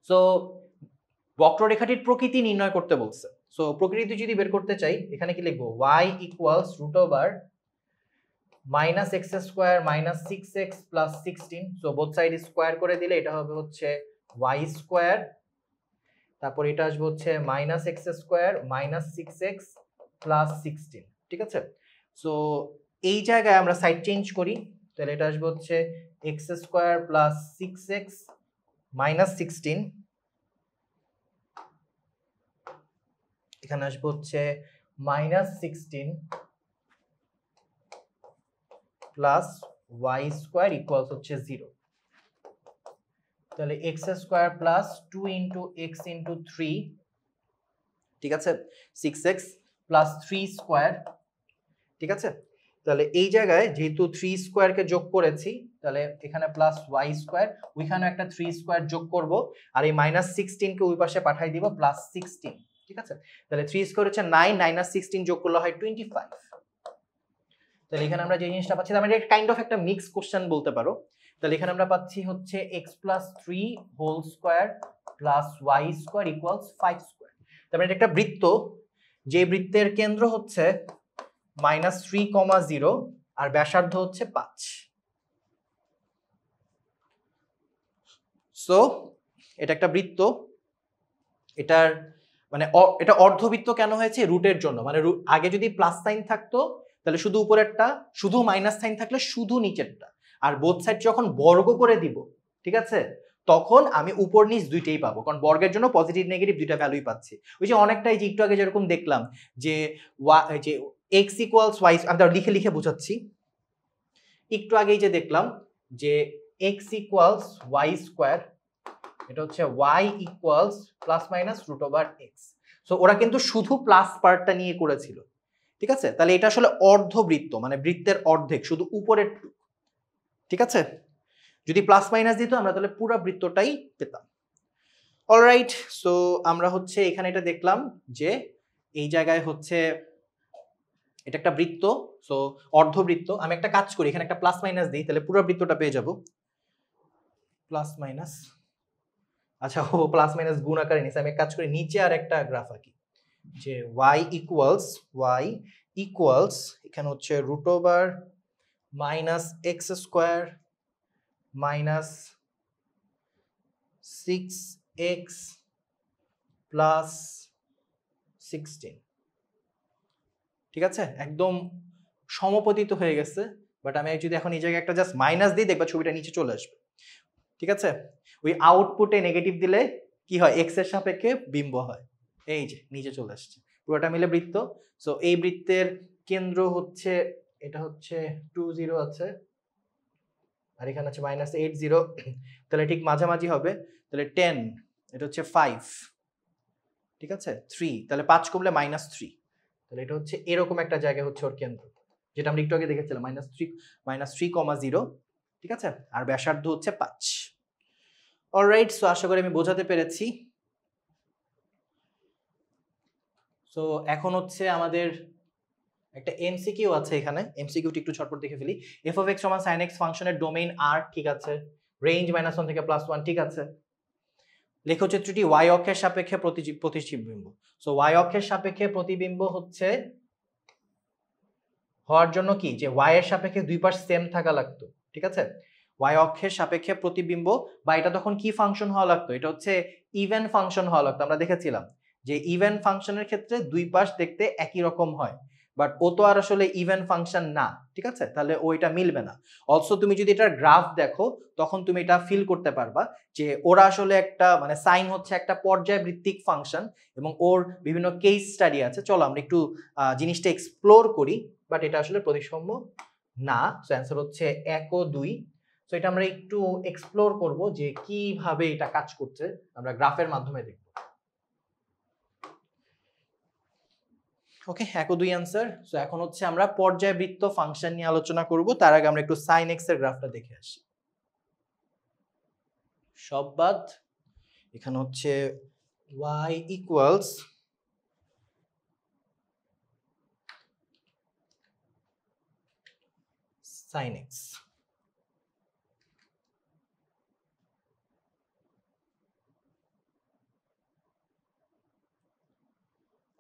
সো বক্ররেখাটির প্রকৃতি নির্ণয় করতে বলছে। সো প্রকৃতি যদি বের করতে চাই, এখানে কি লিখবো, y equals root over minus x square minus 6x plus 16। So both side square করে দিলে এটা হবে হচ্ছে y স্কোয়ার, তারপর এটা আসবে হচ্ছে minus x square minus 6x plus 16। ঠিক আছে, সো এই জায়গায় আমরা সাইড চেঞ্জ করি, তাহলে এটা আসবে হচ্ছে x square plus 6x minus 16, এখানে আসবে হচ্ছে minus 16 plus y square equals হচ্ছে 0। তাহলে x square plus 2 into x into 3, ঠিক আছে, 6x প্লাস 3 স্কোয়ার। ঠিক আছে, তাহলে এই জায়গায় যেহেতু 3 স্কোয়ারকে যোগ করেছি, তাহলে এখানে প্লাস ওয়াই স্কোয়ার, ওইখানে একটা 3 স্কোয়ার যোগ করব, আর এই মাইনাস 16কে ওই পাশে পাঠাই দিব প্লাস 16। ঠিক আছে, তাহলে 3 স্কোয়ার হচ্ছে 9, মাইনাস 16 যোগ করলে হয় 25। তাহলে এখানে আমরা যে জিনিসটা পাচ্ছি, তার মানে এটা কাইন্ড অফ একটা মিক্স কোশ্চেন বলতে পারো। তাহলে এখানে আমরা পাচ্ছি হচ্ছে x plus 3 whole square plus y square equals 5 square. তার মানে এটা একটা বৃত্ত, যে বৃত্তের কেন্দ্র হচ্ছে মাইনাস 3,0 আর ব্যাসার্ধ হচ্ছে 5। সো এটা একটা বৃত্ত, এটার মানে এটা অর্ধবৃত্ত কেন হয়েছে, রুটের জন্য। মানে আগে যদি প্লাস সাইন থাকতো তাহলে শুধু উপরেরটা, শুধু মাইনাস সাইন থাকলে শুধু নিচেরটা, আর বোথ সাইড যখন বর্গ করে দিব, ঠিক আছে, তখন আমি উপর নিচ দুইটাই পাবো, কারণ বর্গের জন্য পজিটিভ নেগেটিভ দুইটা ভ্যালুই পাচ্ছি। ওই যে অনেকটাই যে একটু আগে যেরকম দেখলাম যে এক্স ইকুয়ালস ওয়াই, আমি লিখে লিখে বোঝাচ্ছি। একটু আগেই যে দেখলাম যে এক্স ইকুয়ালস ওয়াই স্কোয়ার, এটা হচ্ছে y equals plus minus root over x. So ওরা কিন্তু শুধু প্লাস পার্টটা নিয়ে করেছিল। ঠিক আছে, তাহলে এটা আসলে অর্ধবৃত্ত, মানে বৃত্তের অর্ধেক, শুধু উপরের। ঠিক আছে, যদি প্লাস মাইনাস দিত আমরা তাহলে পুরো বৃত্তটাই পেতাম। অলরাইট, সো আমরা হচ্ছে এখানে এটা দেখলাম যে এই জায়গায় হচ্ছে এটা একটা বৃত্ত, সো অর্ধবৃত্ত। আমি একটা কাজ করি, এখানে একটা প্লাস মাইনাস দিই, তাহলে পুরো বৃত্তটা পেয়ে যাব। প্লাস মাইনাস, আচ্ছা ও প্লাস মাইনাস গুণ আকারে নিচ্ছে, আমি এক কাজ করি নিচে আর একটা গ্রাফ আঁকি, যে y ইকুয়ালস এখানে হচ্ছে root over minus x square minus 6x plus 16। ঠিক আছে, একদম সমপতিত হয়ে গেছে, বাট আমি যদি এখন এই জায়গায় একটা জাস্ট মাইনাস দিই, দেখবা ছবিটা নিচে চলে আসবে। ঠিক আছে, ওই আউটপুটে নেগেটিভ দিলে কি হয়, এক্স এর সাপেক্ষে বিম্ব হয়, এই যে নিচে চলে আসছে, পুরোটা মিলে বৃত্ত। সো এই বৃত্তের কেন্দ্র হচ্ছে, এটা হচ্ছে 2 0 আছে, আর এখানে আছে মাইনাস 8 0, তাহলে ঠিক মাঝামাঝি হবে। তাহলে 10, এটা হচ্ছে 5, ঠিক আছে 3, তাহলে 5 কমলে মাইনাস 3, তাহলে এটা হচ্ছে এরকম একটা জায়গা হচ্ছে ওর কেন্দ্র, যেটা আমরা একটু আগে দেখেছিলাম মাইনাস 3,0। ঠিক আছে, আর ব্যাসার্ধ হচ্ছে 5। অলরাইট, সো আশা করি আমি বোঝাতে পেরেছি। সো এখন হচ্ছে আমাদের একটা এমসিকিউ আছে এখানে, এমসিকিউটি একটু ঝটপট দেখে ফেলি। এফ অফ এক্স সমান সাইন এক্স ফাংশনের ডোমেইন আর, ঠিক আছে, রেঞ্জ -1 থেকে +1, ঠিক আছে। লেখচিত্রটি ওয়াই অক্ষের সাপেক্ষে প্রতিবিম্ব। সো ওয়াই অক্ষের সাপেক্ষে প্রতিবিম্ব হচ্ছে হওয়ার জন্য কি, যে ওয়াই এর সাপেক্ষে দুই পাশ সেম থাকা লাগতো, ঠিক আছে। ওয়াই অক্ষের সাপেক্ষে প্রতিবিম্ব, বা এটা তখন কি ফাংশন হওয়া লাগতো, এটা হচ্ছে ইভেন ফাংশন হওয়া লাগতো। আমরা দেখেছিলাম যে ইভেন ফাংশনের ক্ষেত্রে দুই পাশ দেখতে একই রকম হয়, বাট ও তো আর আসলে ইভেন ফাংশন না, ঠিক আছে, তাহলে ওইটা মিলবে না। অলসো তুমি যদি এটার গ্রাফ দেখো তখন তুমি এটা ফিল করতে পারবা যে ওরা আসলে একটা মানে সাইন হচ্ছে একটা পর্যায়বৃত্তিক ফাংশন, এবং ওর বিভিন্ন কেস স্টাডি আছে। চলো আমরা একটু জিনিসটা এক্সপ্লোর করি, বাট এটা আসলে প্রতিসম্য না। সো অ্যান্সার হচ্ছে 1 ও 2। সো এটা আমরা একটু এক্সপ্লোর করব যে কিভাবে এটা কাজ করছে, আমরা গ্রাফের মাধ্যমে দেখব। ওকে, 1 ও 2 অ্যান্সার। সো এখন হচ্ছে আমরা পর্যায়বৃত্ত ফাংশন নিয়ে আলোচনা করব। তার আগে আমরা একটু sin x এর গ্রাফটা দেখে আসি। সব বাদ, এখানে হচ্ছে y equals sin x।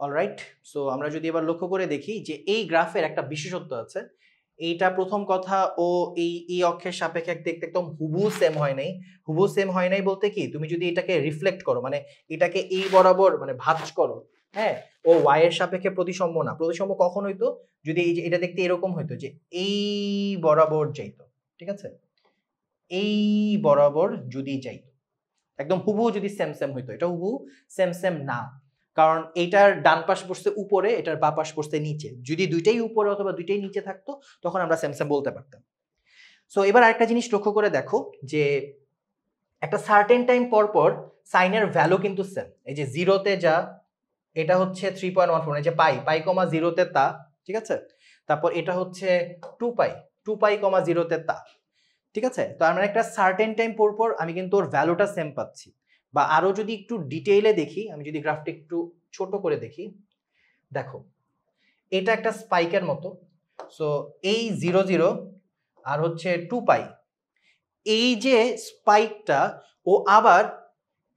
Alright, so আমরা যদি এবার লক্ষ্য করে দেখি যে এই গ্রাফের একটা বিশেষত্ব আছে। এইটা প্রথম কথা, ও এই অক্ষের সাপেক্ষে দেখতে একদম হুবহু সেম হয় নাই। হুবহু সেম হয় নাই বলতে কি, তুমি যদি এটাকে রিফ্লেক্ট করো, মানে এটাকে এই বরাবর মানে ভাঁজ করো, হ্যাঁ, ও ওয়াই এর সাপেক্ষে প্রতিসম্য না। প্রতিসম্য কখন হইতো, যদি এই যে এটা দেখতে এরকম হইতো যে এই বরাবর যাইতো, ঠিক আছে, এই বরাবর যদি যাইতো, একদম হুবহু যদি সেম সেম হইতো। এটা হুবহু সেম সেম না, কারণ এইটার ডান পাশ পড়ছে উপরে, এটার বাঁ পাশ পড়ছে নিচে। যদি দুইটাই উপরে অথবা দুইটাই নিচে থাকতো তখন আমরা সেম সেম বলতে পারতাম। সো এবার আরেকটা জিনিস লক্ষ্য করে দেখো যে একটা সার্টেন টাইম পর পর সাইনের ভ্যালু কিন্তু সেম। এই যে জিরোতে যা, এটা হচ্ছে 3.14, এই যে পাই পাই কমা জিরোতে তা, ঠিক আছে। তারপর এটা হচ্ছে 2 পাই কমা জিরোতে তা, ঠিক আছে। তো আমরা একটা সার্টেন টাইম পর পর আমি কিন্তু ওর ভ্যালুটা সেম পাচ্ছি। বা আরো যদি একটু ডিটেইলে দেখি, আমি যদি গ্রাফটা একটু ছোট করে দেখি, দেখো এটা একটা স্পাইকের মতো। সো এই 0 0 আর হচ্ছে 2 পাই, এই যে স্পাইকটা ও আবার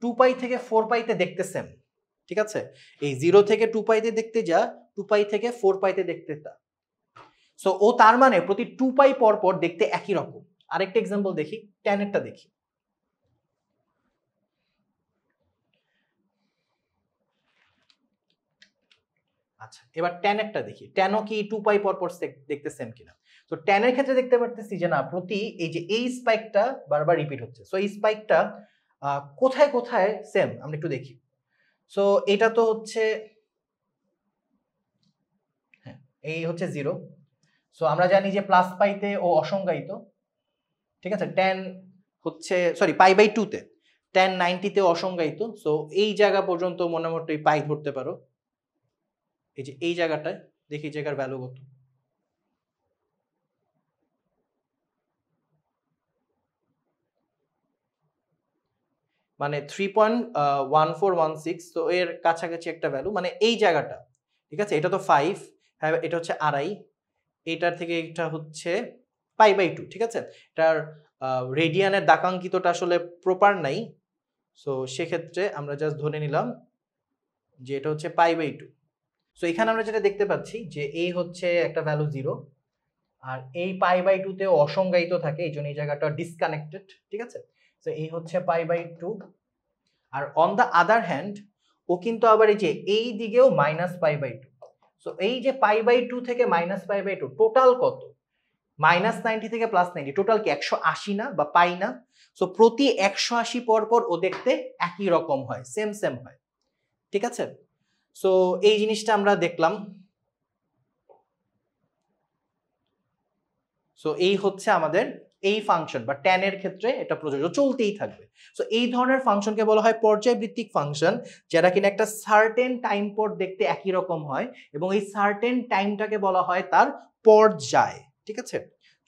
2 পাই থেকে 4 পাইতে দেখতে সেম, ঠিক আছে। এই 0 থেকে 2 পাইতে দেখতে যা, 2 পাই থেকে 4 পাইতে দেখতে তা। সো ও তার মানে প্রতি 2 পাই পর পর দেখতে একই রকম। আরেকটা এক্সাম্পল দেখি, tan এরটা দেখি। আচ্ছা, এবার tan একটা দেখি, ট্যানও কি 2 পাই পর পর দেখতে সেম কিনা। তো tan এর ক্ষেত্রে দেখতে পারতেছি যে না, প্রতি এই যে এই স্পাইকটা বারবার রিপিট হচ্ছে। সো এই স্পাইকটা কোথায় কোথায় সেম আমরা একটু দেখি। সো এটা তো হচ্ছে, হ্যাঁ, এই হচ্ছে 0। সো আমরা জানি যে প্লাস পাইতে ও অসংজ্ঞায়িত, ঠিক আছে। tan হচ্ছে সরি π/2 তে, tan 90 তে অসংজ্ঞায়িত। সো এই জায়গা পর্যন্ত মোটামুটি পাই ধরতে পারো। এই যে এই জায়গাটায় দেখি জায়গার ভ্যালু কত। মানে 3.1416, তো এর কাছাকাছি একটা ভ্যালু, মানে এই জায়গাটা, ঠিক আছে। এটা তো 5, হ্যাঁ, এটা হচ্ছে আড়াই, এইটার থেকে এটা হচ্ছে π/2, ঠিক আছে। এটার রেডিয়ানের দাকাঙ্কিতটা আসলে প্রপার নাই। সো সেক্ষেত্রে আমরা জাস্ট ধরে নিলাম যে এটা হচ্ছে π/2। সো এখানে আমরা যেটা দেখতে পাচ্ছি যে এই হচ্ছে একটা ভ্যালু 0, আর এই π/2 তে অসংজ্ঞায়িত থাকে, এই জন্য এই জায়গাটা ডিসকানেক্টেড, ঠিক আছে। তো এই হচ্ছে π/2। আর অন দ্য আদার হ্যান্ড ও কিন্তু আবার এই যে এই দিকেও -π/2। সো এই যে π/2 থেকে -π/2 টোটাল কত, -90 থেকে +90, টোটাল কি 180 না বা পাই না। সো প্রতি 180 পর পর ও দেখতে একই রকম হয়, সেম সেম হয়, ঠিক আছে। সো এই জিনিসটা আমরা দেখলাম। সো এই হচ্ছে আমাদের এই ফাংশন বা tan এর ক্ষেত্রে এটা প্রযোজ্য, চলতেই থাকবে। সো এই ধরনের ফাংশনকে বলা হয় পর্যায়বৃত্তিক ফাংশন, যারা কিনা একটা সার্টেন টাইম পর দেখতে একই রকম হয়, এবং এই সার্টেন টাইমটাকে বলা হয় তার পর্যায়, ঠিক আছে।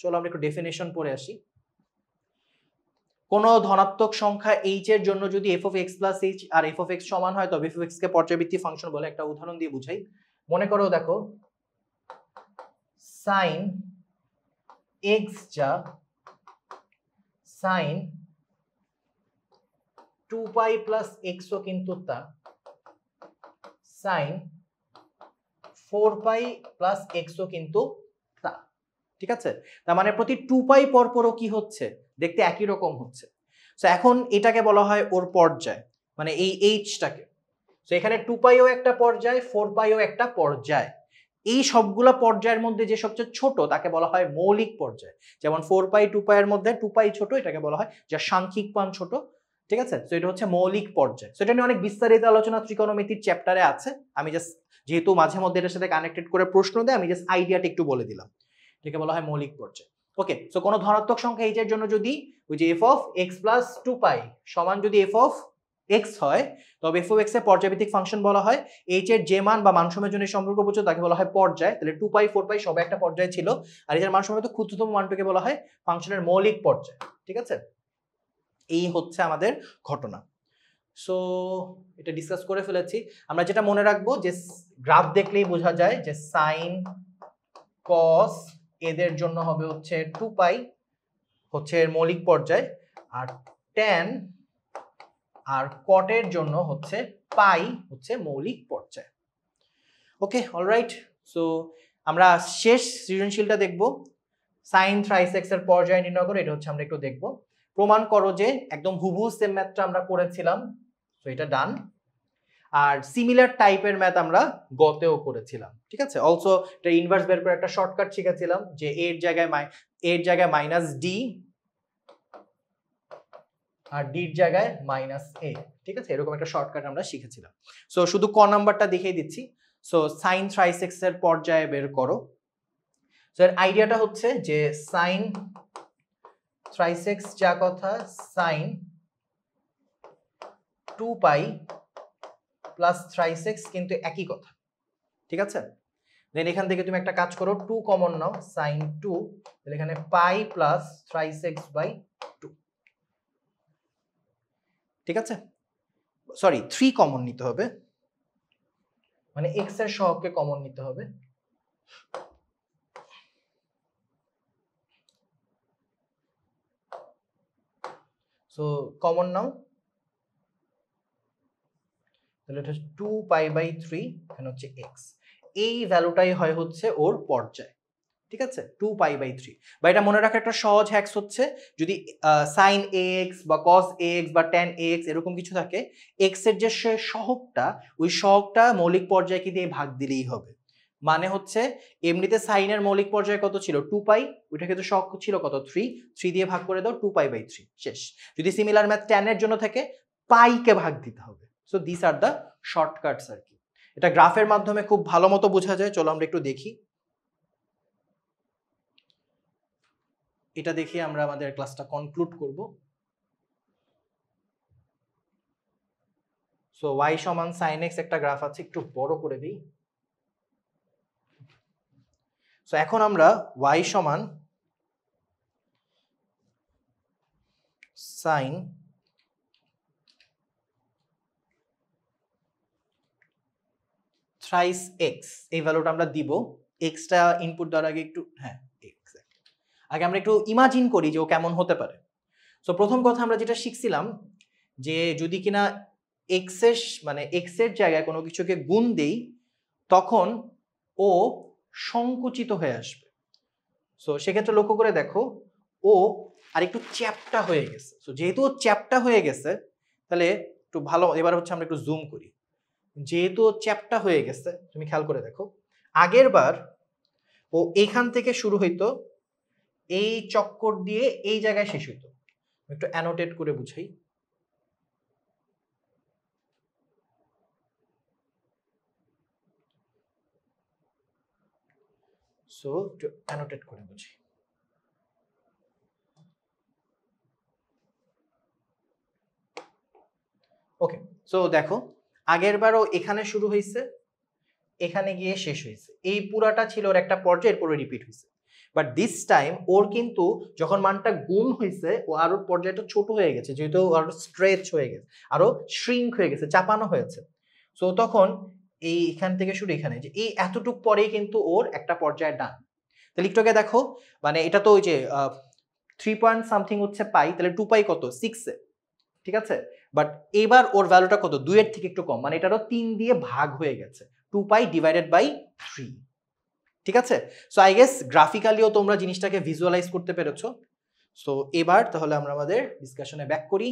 চলো আমরা একটু ডেফিনেশন পড়ে আসি। কোনো ধনাত্মক সংখ্যা h এর জন্য যদি f of x plus h R f of x সমান হয় তবে f of x কে পর্যায়বৃত্তি ফাংশন বলে। একটা উদাহরণ দিয়ে বুঝাই। মনে করো দেখো sin x যা sin 2π plus x ও কিন্তু তা sin 4π plus x ও কিন্তু তা। ঠিক আছে, তার মানে প্রতি 2π পরপরও কি হচ্ছে, দেখতে একই রকম হচ্ছে। সো এখন এটাকে বলা হয় ওর পর্যায়, মানে এই এইচটাকে। সো এখানে 2π ও একটা পর্যায়, 4π ও একটা পর্যায়। এই সবগুলা পর্যায়ের মধ্যে যে সবচেয়ে ছোট তাকে বলা হয় মৌলিক পর্যায়। যেমন 4π 2π এর মধ্যে 2π ছোট, এটাকে বলা হয় যার সাংখ্যিক মান ছোট। ঠিক আছে, সো এটা হচ্ছে মৌলিক পর্যায়। সো এটা নিয়ে অনেক বিস্তারিত আলোচনা ত্রিকোণমিতির চ্যাপ্টারে আছে। আমি জাস্ট যেহেতু মাঝে মধ্যে এটার সাথে কানেক্টেড করে প্রশ্ন দেয়, আমি জাস্ট আইডিয়াটা একটু বলে দিলাম। এটাকে বলা হয় মৌলিক পর্যায়। ওকে, সো কোনো ধনাত্মক সংখ্যা h এর জন্য যদি ওই যে f of x plus 2π সমান যদি f of x হয়, তবে f of x এর পর্যায়ভিত্তিক ফাংশন বলা হয়। h এর যে মান বা মানসমূহের জন্য সম্পর্ক বুঝছো তাকে বলা হয় পর্যায়। তাহলে 2π 4π সব একটা পর্যায় ছিল, আর এর মানসমূহের তো ক্ষুদ্রতম মানটাকে বলা হয় ফাংশনের মৌলিক পর্যায়। ঠিক আছে, এই হচ্ছে আমাদের ঘটনা। সো এটা ডিসকাস করে ফেলেছি। আমরা যেটা মনে রাখবো যে গ্রাফ দেখলেই বোঝা যায় যে সাইন কস এদের জন্য হবে হচ্ছে 2π হচ্ছে এর মৌলিক পর্যায়, আর ট্যান আর কটের জন্য হচ্ছে পাই হচ্ছে মৌলিক পর্যায়। ওকে, অলরাইট। সো আমরা শেষ সৃজনশীলটা দেখব, সাইন থ্রাইস এক্স এর পর্যায় নির্ণয় করে। এটা হচ্ছে আমরা একটু দেখব। প্রমাণ করো যে একদম হুবহু সেম ম্যাথটা আমরা করেছিলাম। সো এটা ডান। আর সিমিলার টাইপের ম্যাথ আমরা গতেও করেছিলাম। ঠিক আছে, অলসো এটা ইনভার্স বের করে একটা শর্টকাট শিখেছিলাম যে এর জায়গায় মাইনাস ডি আর ডির জায়গায় মাইনাস এ। ঠিক আছে, এরকম একটা শর্টকাট আমরা শিখেছিলাম। সো শুধু ক নাম্বারটা দেখিয়ে দিচ্ছি। সো সাইন থ্রাইস এক্স এর পর্যায়ে বের করো। সো এর আইডিয়াটা হচ্ছে যে সাইন থ্রাইস এক্স যা কথা সাইন 2π প্লাস থ্রাইস এক্স কিন্তু একই কথা। ঠিক আছে, দেন এখান থেকে তুমি একটা কাজ করো, 2 কমন নাও, সাইন 2, তাহলে এখানে pi plus thrice x by 2। ঠিক আছে, সরি 3 কমন নিতে হবে, মানে এক্স এর সহগকে কমন নিতে হবে। সো কমন নাও, তাহলে এটা 2π/3, এখানে হচ্ছে এক্স। এই ভ্যালুটাই হয় হচ্ছে ওর পর্যায়। ঠিক আছে, 2π/3। বা এটা মনে রাখার একটা সহজ হ্যাকস হচ্ছে, যদি সাইন এক্স বা কস এক্স বা ট্যান এক্স এরকম কিছু থাকে, এক্স এর যে সহগটা, ওই সহগটা মৌলিক পর্যায়কে দিয়ে ভাগ দিলেই হবে। মানে হচ্ছে এমনিতে সাইনের মৌলিক পর্যায় কত ছিল 2π, ওইটা কিন্তু সহগ ছিল কত 3 দিয়ে ভাগ করে দাও 2π/3, শেষ। যদি সিমিলার ম্যাথ ট্যান এর জন্য থাকে, পাইকে ভাগ দিতে হবে। So this are the shortcuts আর কি। এটা গ্রাফের মাধ্যমে খুব ভালো মতো বোঝা যায়। চলো আমরা একটু দেখি। এটা দেখে আমরা আমাদের ক্লাসটা কনক্লুড করব। সো y সমান sin x একটা গ্রাফ আছে, একটু বড় করে দিই। সো এখন আমরা y সমান sin থ্রাইস x এই ভ্যালুটা আমরা দিব। x টা ইনপুট দেওয়ার আগে একটু আগে আমরা একটু ইমাজিন করি যে ও কেমন হতে পারে। সো প্রথম কথা আমরা যেটা শিখছিলাম যে যদি কিনা x এর জায়গায় কোনো কিছুকে গুণ দেই, তখন ও সংকুচিত হয়ে আসবে। সো সেক্ষেত্রে লক্ষ্য করে দেখো ও আর একটু চ্যাপ্টা হয়ে গেছে। সো যেহেতু ও চ্যাপ্টা হয়ে গেছে, তাহলে একটু ভালো, এবার হচ্ছে আমরা একটু জুম করি। যেহেতু ও চ্যাপ্টা হয়ে গেছে, তুমি খেয়াল করে দেখো, আগের বার ও এইখান থেকে শুরু হইতো, এই চক্কর দিয়ে এই জায়গায় শেষ হইতো। একটু অ্যানোটেট করে বুঝাই। সো একটু অ্যানোটেট করে বুঝি। ওকে, সো দেখো আগের বারও এখানে শুরু হয়েছে, এখানে গিয়ে শেষ হয়েছে। এই পুরাটা ছিল ওর একটা পর্যায়, এরপরে রিপিট হয়েছে। বাট দিস টাইম ওর কিন্তু যখন মানটা গুণ হয়েছে ও আরো পর্যায়টা ছোট হয়ে গেছে, যেহেতু আরো স্ট্রেচ হয়ে গেছে, আরো শ্রিঙ্ক হয়ে গেছে, চাপানো হয়েছে। সো তখন এই এখান থেকে শুরু এখানে যে এই এতটুক পরেই কিন্তু ওর একটা পর্যায়ে ডান। তাহলে একটু আগে দেখো, মানে এটা তো ওই যে 3 পয়েন্ট সামথিং হচ্ছে পাই, তাহলে 2 পাই কত 6 এ, ঠিক আছে। বাট এবার ওর ভ্যালুটা কত 2 এর থেকে একটু কম, মানে এটারও 3 দিয়ে ভাগ হয়ে গেছে, 2 পাই ডিভাইডেড বাই 3, ঠিক আছে। সো আই গেস গ্রাফিক্যালিও তোমরা জিনিসটাকে ভিজুয়ালাইজ করতে পেরেছো। সো এবার তাহলে আমরা আমাদের ডিসকাশনে ব্যাক করি।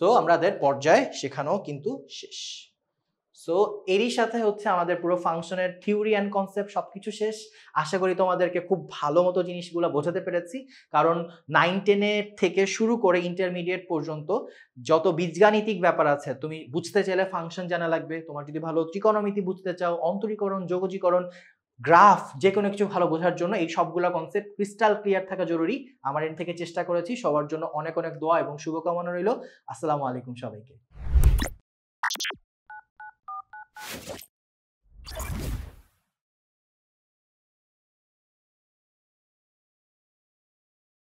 সো আমাদের পর্যায় শেখানো কিন্তু শেষ। সো এরই সাথে হচ্ছে আমাদের পুরো ফাংশনের থিওরি অ্যান্ড কনসেপ্ট সবকিছু শেষ। আশা করি তোমাদেরকে খুব ভালো মতো জিনিসগুলো বোঝাতে পেরেছি, কারণ 9-10 থেকে শুরু করে ইন্টারমিডিয়েট পর্যন্ত যত বীজগাণিতিক ব্যাপার আছে তুমি বুঝতে চাইলে ফাংশন জানা লাগবে। তোমার যদি ভালো ত্রিকোণমিতি বুঝতে চাও, অন্তরীকরণ, যোগজীকরণ, গ্রাফ, যে কোনো কিছু ভালো বোঝার জন্য এই সবগুলো কনসেপ্ট ক্রিস্টাল ক্লিয়ার থাকা জরুরি। আমার এন্ড থেকে চেষ্টা করেছি। সবার জন্য অনেক অনেক দোয়া এবং শুভকামনা রইল। আসসালামু আলাইকুম সবাইকে।